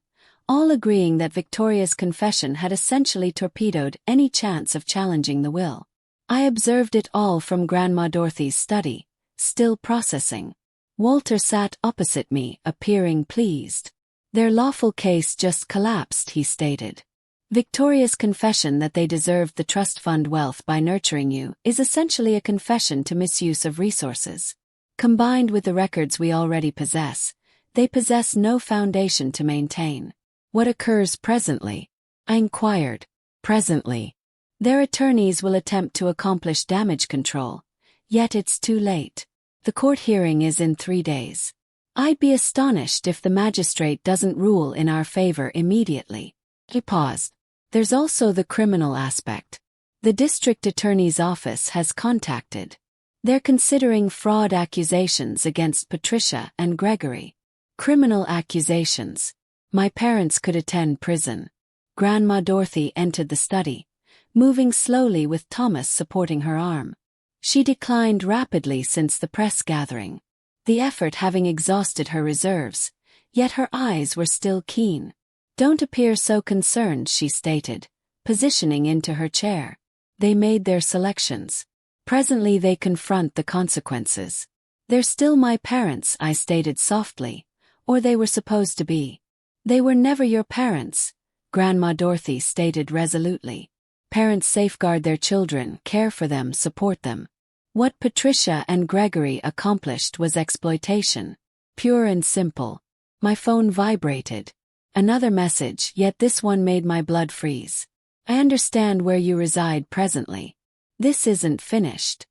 all agreeing that Victoria's confession had essentially torpedoed any chance of challenging the will. I observed it all from Grandma Dorothy's study, still processing. Walter sat opposite me, appearing pleased. "Their lawful case just collapsed," he stated. "Victoria's confession that they deserved the trust fund wealth by nurturing you is essentially a confession to misuse of resources. Combined with the records we already possess, they possess no foundation to maintain." "What occurs presently?" I inquired. "Presently, their attorneys will attempt to accomplish damage control, yet it's too late. The court hearing is in 3 days. I'd be astonished if the magistrate doesn't rule in our favor immediately." He paused. "There's also the criminal aspect. The district attorney's office has contacted. They're considering fraud accusations against Patricia and Gregory." Criminal accusations. My parents could attend prison. Grandma Dorothy entered the study, moving slowly with Thomas supporting her arm. She declined rapidly since the press gathering, the effort having exhausted her reserves, yet her eyes were still keen. "Don't appear so concerned," she stated, positioning into her chair. "They made their selections. Presently they confront the consequences. They're still my parents," I stated softly, "or they were supposed to be." "They were never your parents," Grandma Dorothy stated resolutely. "Parents safeguard their children, care for them, support them. What Patricia and Gregory accomplished was exploitation. Pure and simple." My phone vibrated. Another message, yet this one made my blood freeze. "I understand where you reside presently. This isn't finished."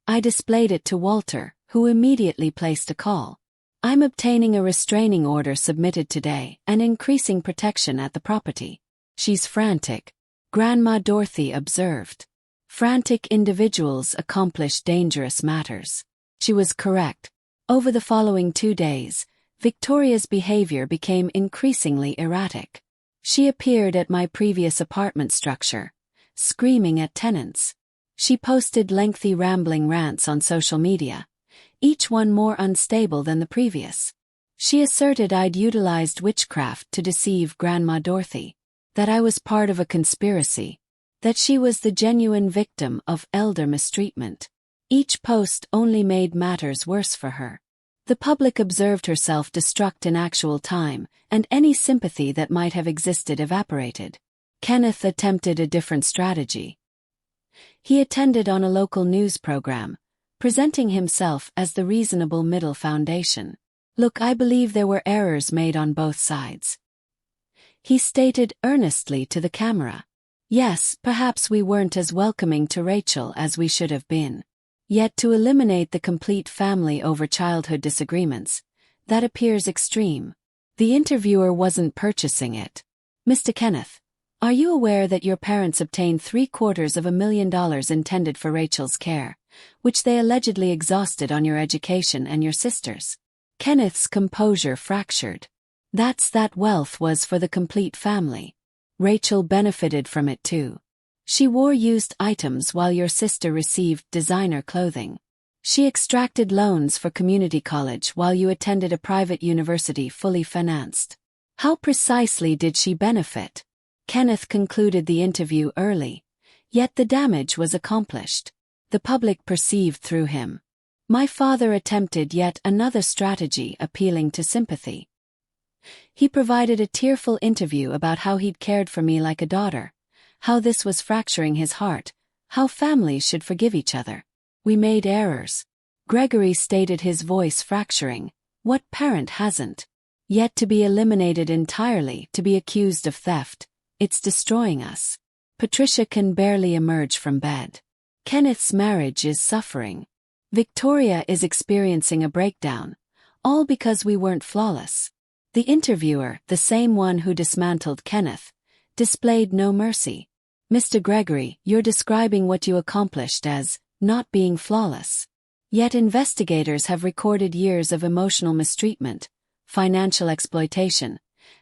I displayed it to Walter, who immediately placed a call. "I'm obtaining a restraining order submitted today and increasing protection at the property." "She's frantic," Grandma Dorothy observed. "Frantic individuals accomplish dangerous matters." She was correct. Over the following 2 days, Victoria's behavior became increasingly erratic. She appeared at my previous apartment structure, screaming at tenants. She posted lengthy rambling rants on social media, each one more unstable than the previous. She asserted I'd utilized witchcraft to deceive Grandma Dorothy, that I was part of a conspiracy, that she was the genuine victim of elder mistreatment. Each post only made matters worse for her. The public observed her self-destruct in actual time, and any sympathy that might have existed evaporated. Kenneth attempted a different strategy. He attended on a local news program, presenting himself as the reasonable middle foundation. Look, I believe there were errors made on both sides. He stated earnestly to the camera. Yes, perhaps we weren't as welcoming to Rachel as we should have been. Yet to eliminate the complete family over childhood disagreements, that appears extreme. The interviewer wasn't purchasing it. Mr. Kenneth, are you aware that your parents obtained $750,000 intended for Rachel's care, which they allegedly exhausted on your education and your sister's? Kenneth's composure fractured. That wealth was for the complete family. Rachel benefited from it too. She wore used items while your sister received designer clothing. She extracted loans for community college while you attended a private university fully financed. How precisely did she benefit? Kenneth concluded the interview early. Yet the damage was accomplished. The public perceived through him. My father attempted yet another strategy appealing to sympathy. He provided a tearful interview about how he'd cared for me like a daughter, how this was fracturing his heart, how families should forgive each other. We made errors. Gregory stated, his voice fracturing. What parent hasn't? Yet to be eliminated entirely, to be accused of theft, it's destroying us. Patricia can barely emerge from bed. Kenneth's marriage is suffering. Victoria is experiencing a breakdown, all because we weren't flawless. The interviewer, the same one who dismantled Kenneth, displayed no mercy. Mr. Gregory, you're describing what you accomplished as not being flawless. Yet investigators have recorded years of emotional mistreatment, financial exploitation,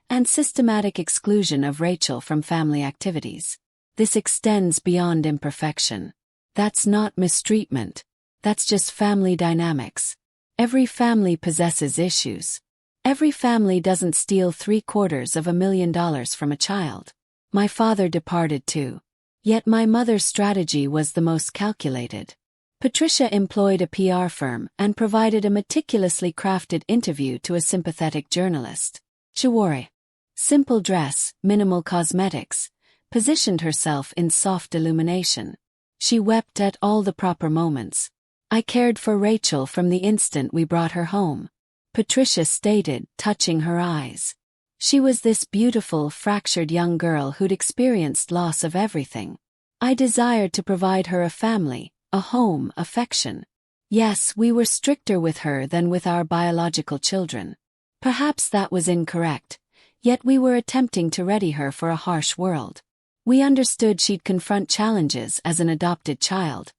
and systematic exclusion of Rachel from family activities. This extends beyond imperfection. That's not mistreatment. That's just family dynamics. Every family possesses issues. Every family doesn't steal $750,000 from a child. My father departed too. Yet my mother's strategy was the most calculated. Patricia employed a PR firm and provided a meticulously crafted interview to a sympathetic journalist. She wore a simple dress, minimal cosmetics, positioned herself in soft illumination. She wept at all the proper moments. I cared for Rachel from the instant we brought her home. Patricia stated, touching her eyes. She was this beautiful, fractured young girl who'd experienced loss of everything. I desired to provide her a family, a home, affection. Yes, we were stricter with her than with our biological children. Perhaps that was incorrect, yet we were attempting to ready her for a harsh world. We understood she'd confront challenges as an adopted child,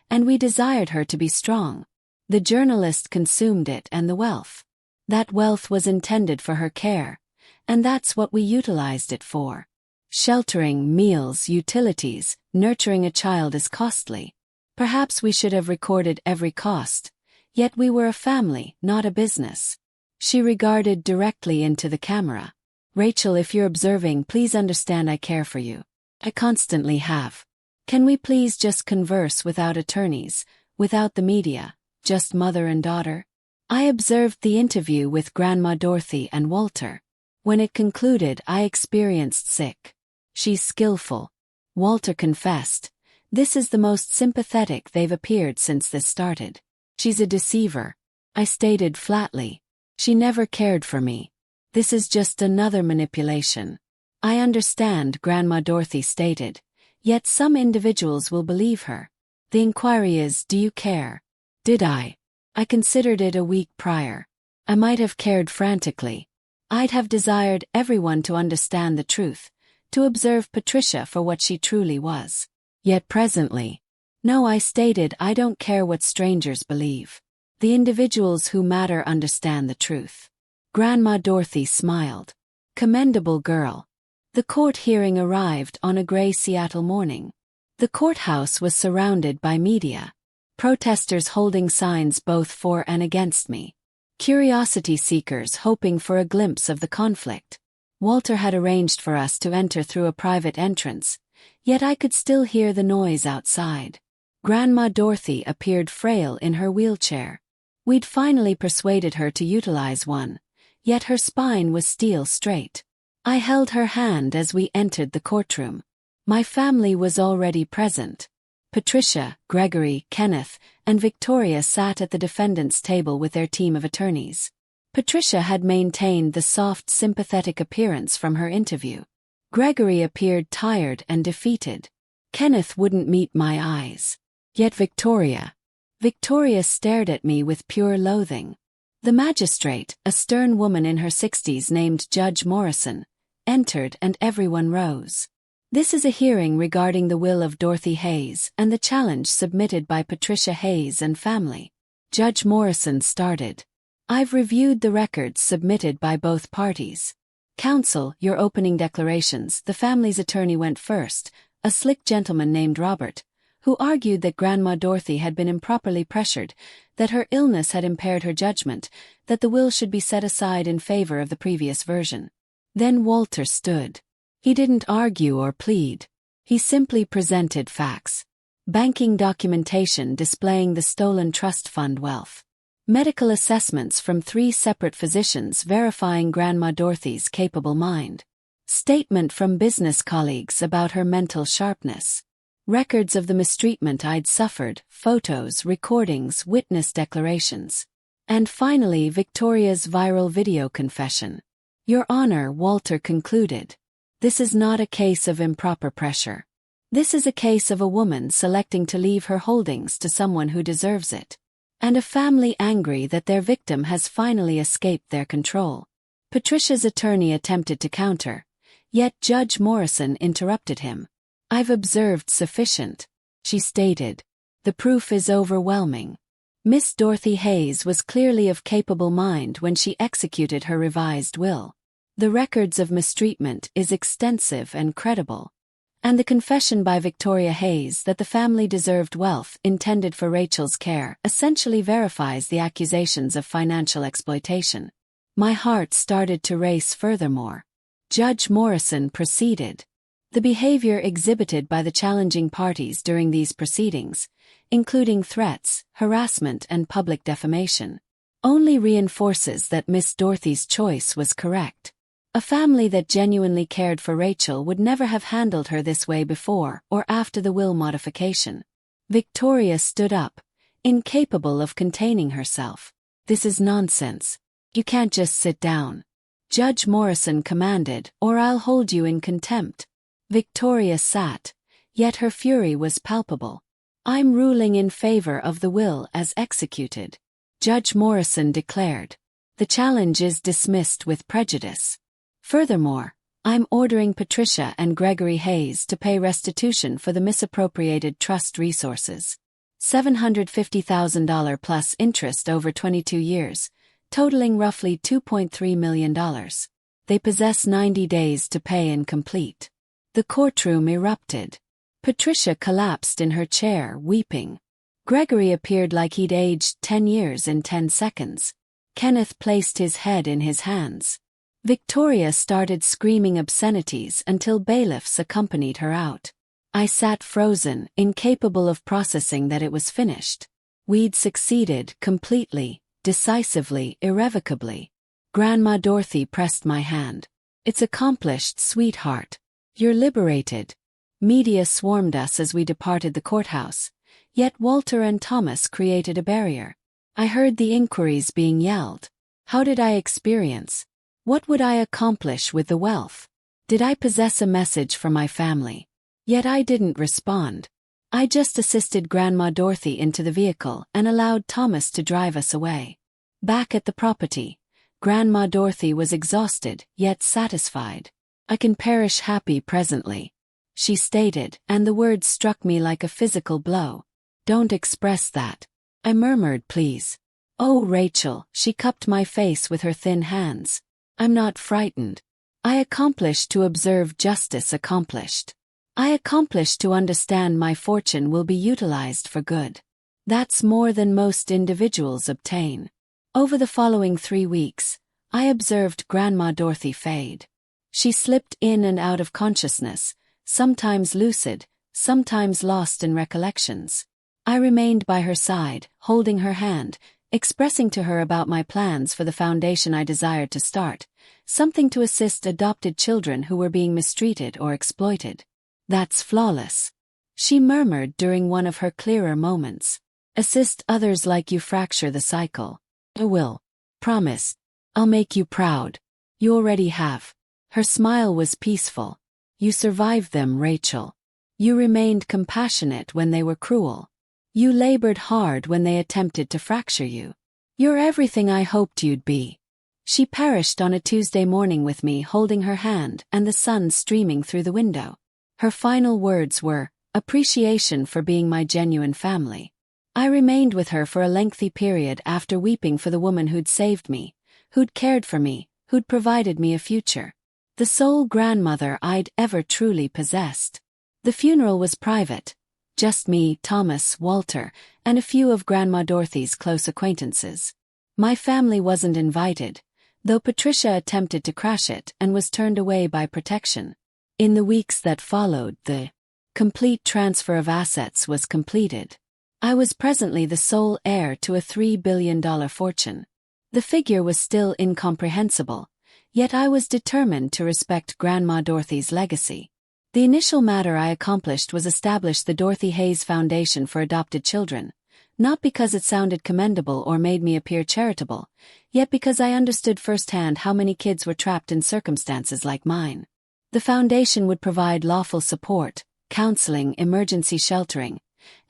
and we desired her to be strong. The journalist consumed it and the wealth. That wealth was intended for her care, and that's what we utilized it for. Sheltering, meals, utilities, nurturing a child is costly. Perhaps we should have recorded every cost, yet we were a family, not a business. She regarded directly into the camera. Rachel, if you're observing, please understand I care for you. I constantly have. Can we please just converse without attorneys, without the media, just mother and daughter? I observed the interview with Grandma Dorothy and Walter. When it concluded, I experienced sick. She's skillful. Walter confessed. This is the most sympathetic they've appeared since this started. She's a deceiver. I stated flatly. She never cared for me. This is just another manipulation. I understand, Grandma Dorothy stated. Yet some individuals will believe her. The inquiry is, do you care? Did I? I considered it a week prior. I might have cared frantically. I'd have desired everyone to understand the truth, to observe Patricia for what she truly was. Yet presently, no, I stated, I don't care what strangers believe. The individuals who matter understand the truth. Grandma Dorothy smiled. Commendable girl. The court hearing arrived on a gray Seattle morning. The courthouse was surrounded by media. Protesters holding signs both for and against me. Curiosity seekers hoping for a glimpse of the conflict. Walter had arranged for us to enter through a private entrance, yet I could still hear the noise outside. Grandma Dorothy appeared frail in her wheelchair. We'd finally persuaded her to utilize one, yet her spine was steel straight. I held her hand as we entered the courtroom. My family was already present. Patricia, Gregory, Kenneth, and Victoria sat at the defendant's table with their team of attorneys. Patricia had maintained the soft, sympathetic appearance from her interview. Gregory appeared tired and defeated. Kenneth wouldn't meet my eyes. Yet Victoria stared at me with pure loathing. The magistrate, a stern woman in her 60s named Judge Morrison, entered and everyone rose. This is a hearing regarding the will of Dorothy Hayes and the challenge submitted by Patricia Hayes and family. Judge Morrison started. I've reviewed the records submitted by both parties. Counsel, your opening declarations. The family's attorney went first, a slick gentleman named Robert, who argued that Grandma Dorothy had been improperly pressured, that her illness had impaired her judgment, that the will should be set aside in favor of the previous version. Then Walter stood. He didn't argue or plead. He simply presented facts. Banking documentation displaying the stolen trust fund wealth. Medical assessments from 3 separate physicians verifying Grandma Dorothy's capable mind. Statement from business colleagues about her mental sharpness. Records of the mistreatment I'd suffered, photos, recordings, witness declarations. And finally Victoria's viral video confession. Your Honor, Walter concluded. This is not a case of improper pressure. This is a case of a woman selecting to leave her holdings to someone who deserves it. And a family angry that their victim has finally escaped their control. Patricia's attorney attempted to counter, yet Judge Morrison interrupted him. I've observed sufficient, she stated. The proof is overwhelming. Miss Dorothy Hayes was clearly of capable mind when she executed her revised will. The records of mistreatment is extensive and credible. And the confession by Victoria Hayes that the family deserved wealth intended for Rachel's care essentially verifies the accusations of financial exploitation. My heart started to race furthermore. Judge Morrison proceeded. The behavior exhibited by the challenging parties during these proceedings, including threats, harassment and public defamation, only reinforces that Miss Dorothy's choice was correct. A family that genuinely cared for Rachel would never have handled her this way before or after the will modification. Victoria stood up, incapable of containing herself. This is nonsense. You can't just sit down. Judge Morrison commanded, or I'll hold you in contempt. Victoria sat, yet her fury was palpable. I'm ruling in favor of the will as executed. Judge Morrison declared. The challenge is dismissed with prejudice. Furthermore, I'm ordering Patricia and Gregory Hayes to pay restitution for the misappropriated trust resources. $750,000 plus interest over 22 years, totaling roughly $2.3 million. They possess 90 days to pay and complete. The courtroom erupted. Patricia collapsed in her chair, weeping. Gregory appeared like he'd aged 10 years in 10 seconds. Kenneth placed his head in his hands. Victoria started screaming obscenities until bailiffs accompanied her out. I sat frozen, incapable of processing that it was finished. We'd succeeded, completely, decisively, irrevocably. Grandma Dorothy pressed my hand. It's accomplished, sweetheart. You're liberated. Media swarmed us as we departed the courthouse, yet Walter and Thomas created a barrier. I heard the inquiries being yelled. How did I experience? What would I accomplish with the wealth? Did I possess a message for my family? Yet I didn't respond. I just assisted Grandma Dorothy into the vehicle and allowed Thomas to drive us away. Back at the property, Grandma Dorothy was exhausted, yet satisfied. I can perish happy presently, she stated, and the words struck me like a physical blow. Don't express that. I murmured, please. Oh, Rachel, she cupped my face with her thin hands. I'm not frightened. I accomplished to observe justice accomplished. I accomplished to understand my fortune will be utilized for good. That's more than most individuals obtain. Over the following 3 weeks, I observed Grandma Dorothy fade. She slipped in and out of consciousness, sometimes lucid, sometimes lost in recollections. I remained by her side, holding her hand, expressing to her about my plans for the foundation I desired to start, something to assist adopted children who were being mistreated or exploited. That's flawless, she murmured during one of her clearer moments. Assist others like you fracture the cycle. I will. Promise. I'll make you proud. You already have. Her smile was peaceful. You survived them, Rachel. You remained compassionate when they were cruel. You labored hard when they attempted to fracture you. You're everything I hoped you'd be. She perished on a Tuesday morning with me holding her hand and the sun streaming through the window. Her final words were, appreciation for being my genuine family. I remained with her for a lengthy period after weeping for the woman who'd saved me, who'd cared for me, who'd provided me a future. The sole grandmother I'd ever truly possessed. The funeral was private. Just me, Thomas, Walter, and a few of Grandma Dorothy's close acquaintances. My family wasn't invited, though Patricia attempted to crash it and was turned away by protection. In the weeks that followed, the complete transfer of assets was completed. I was presently the sole heir to a $3 billion fortune. The figure was still incomprehensible, yet I was determined to respect Grandma Dorothy's legacy. The initial matter I accomplished was establish the Dorothy Hayes Foundation for Adopted Children, not because it sounded commendable or made me appear charitable, yet because I understood firsthand how many kids were trapped in circumstances like mine. The foundation would provide lawful support, counseling, emergency sheltering,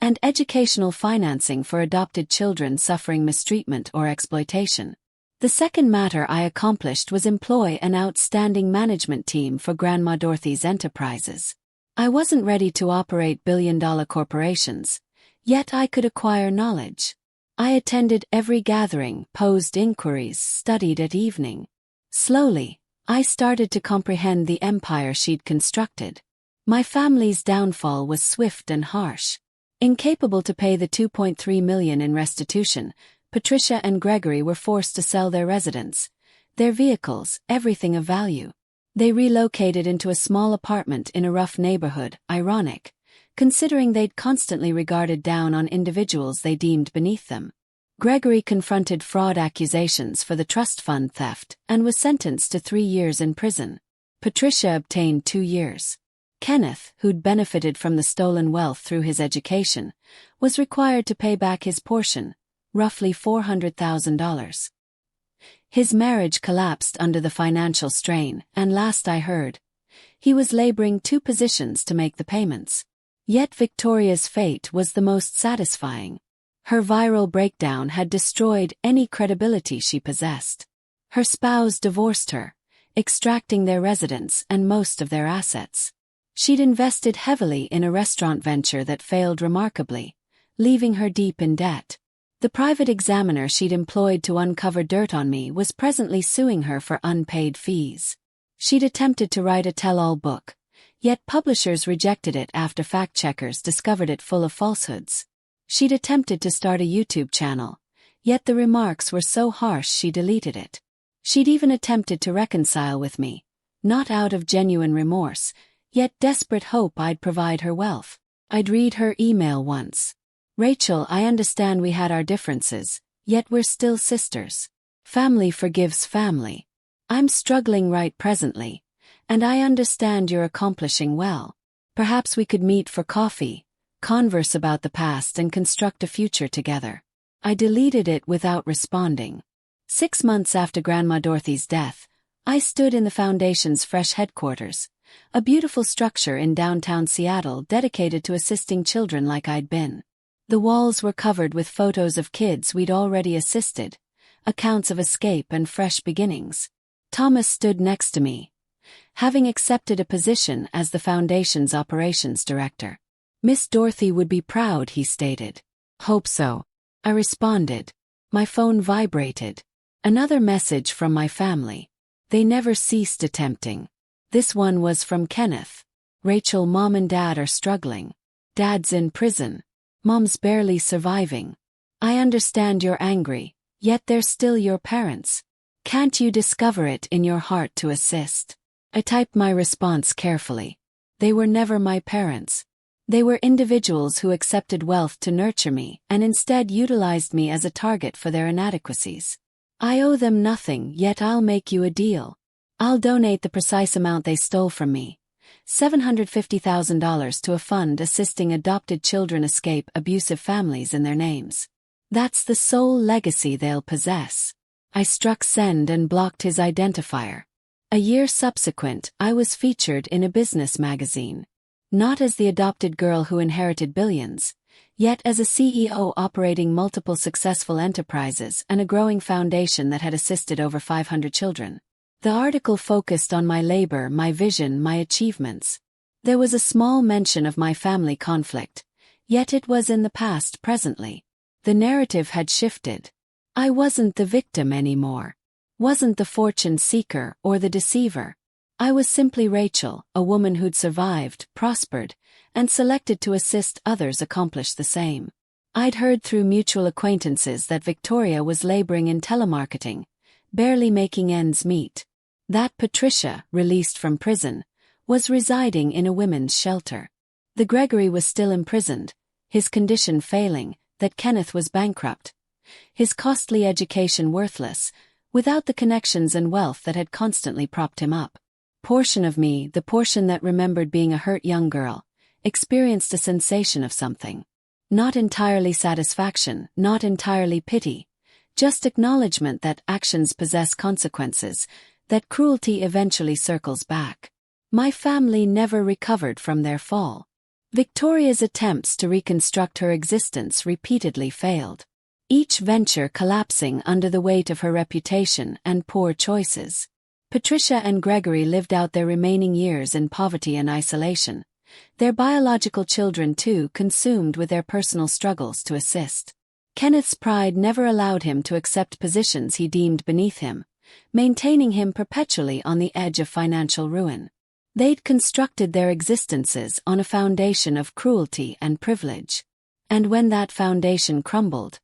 and educational financing for adopted children suffering mistreatment or exploitation. The second matter I accomplished was employ an outstanding management team for Grandma Dorothy's enterprises. I wasn't ready to operate billion-dollar corporations, yet I could acquire knowledge. I attended every gathering, posed inquiries, studied at evening. Slowly, I started to comprehend the empire she'd constructed. My family's downfall was swift and harsh. Incapable to pay the $2.3 million in restitution, Patricia and Gregory were forced to sell their residence, their vehicles, everything of value. They relocated into a small apartment in a rough neighborhood, ironic, considering they'd constantly regarded down on individuals they deemed beneath them. Gregory confronted fraud accusations for the trust fund theft and was sentenced to 3 years in prison. Patricia obtained 2 years. Kenneth, who'd benefited from the stolen wealth through his education, was required to pay back his portion, roughly $400,000. His marriage collapsed under the financial strain, and last I heard, he was laboring 2 positions to make the payments. Yet Victoria's fate was the most satisfying. Her viral breakdown had destroyed any credibility she possessed. Her spouse divorced her, extracting their residence and most of their assets. She'd invested heavily in a restaurant venture that failed remarkably, leaving her deep in debt. The private examiner she'd employed to uncover dirt on me was presently suing her for unpaid fees. She'd attempted to write a tell-all book, yet publishers rejected it after fact-checkers discovered it full of falsehoods. She'd attempted to start a YouTube channel, yet the remarks were so harsh she deleted it. She'd even attempted to reconcile with me, not out of genuine remorse, yet desperate hope I'd provide her wealth. I'd read her email once. Rachel, I understand we had our differences, yet we're still sisters. Family forgives family. I'm struggling right presently, and I understand you're accomplishing well. Perhaps we could meet for coffee, converse about the past and construct a future together. I deleted it without responding. 6 months after Grandma Dorothy's death, I stood in the Foundation's fresh headquarters, a beautiful structure in downtown Seattle dedicated to assisting children like I'd been. The walls were covered with photos of kids we'd already assisted, accounts of escape and fresh beginnings. Thomas stood next to me, having accepted a position as the Foundation's operations director. Miss Dorothy would be proud, he stated. Hope so. I responded. My phone vibrated. Another message from my family. They never ceased attempting. This one was from Kenneth. Rachel, Mom and Dad are struggling. Dad's in prison. Mom's barely surviving. I understand you're angry, yet they're still your parents. Can't you discover it in your heart to assist? I typed my response carefully. They were never my parents. They were individuals who accepted wealth to nurture me and instead utilized me as a target for their inadequacies. I owe them nothing, yet I'll make you a deal. I'll donate the precise amount they stole from me, $750,000, to a fund assisting adopted children escape abusive families in their names. That's the sole legacy they'll possess. I struck send and blocked his identifier. A year subsequent, I was featured in a business magazine. Not as the adopted girl who inherited billions, yet as a CEO operating multiple successful enterprises and a growing foundation that had assisted over 500 children. The article focused on my labor, my vision, my achievements. There was a small mention of my family conflict, yet it was in the past presently. The narrative had shifted. I wasn't the victim anymore. Wasn't the fortune seeker or the deceiver. I was simply Rachel, a woman who'd survived, prospered, and selected to assist others accomplish the same. I'd heard through mutual acquaintances that Victoria was laboring in telemarketing, barely making ends meet. That Patricia, released from prison, was residing in a women's shelter. The Gregory was still imprisoned, his condition failing, that Kenneth was bankrupt. His costly education worthless, without the connections and wealth that had constantly propped him up. Portion of me, the portion that remembered being a hurt young girl, experienced a sensation of something. Not entirely satisfaction, not entirely pity, just acknowledgement that actions possess consequences, that cruelty eventually circles back. My family never recovered from their fall. Victoria's attempts to reconstruct her existence repeatedly failed, each venture collapsing under the weight of her reputation and poor choices. Patricia and Gregory lived out their remaining years in poverty and isolation, their biological children too consumed with their personal struggles to assist. Kenneth's pride never allowed him to accept positions he deemed beneath him, maintaining him perpetually on the edge of financial ruin. They'd constructed their existences on a foundation of cruelty and privilege. And when that foundation crumbled,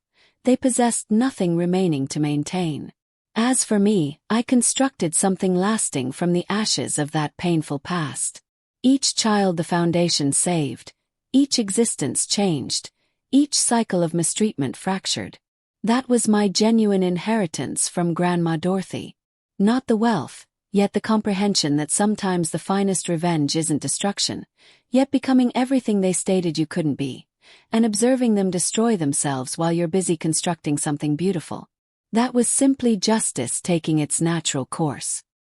they possessed nothing remaining to maintain. As for me, I constructed something lasting from the ashes of that painful past. Each child the foundation saved, each existence changed, each cycle of mistreatment fractured. That was my genuine inheritance from Grandma Dorothy. Not the wealth, yet the comprehension that sometimes the finest revenge isn't destruction, yet becoming everything they stated you couldn't be, and observing them destroy themselves while you're busy constructing something beautiful. That was simply justice taking its natural course.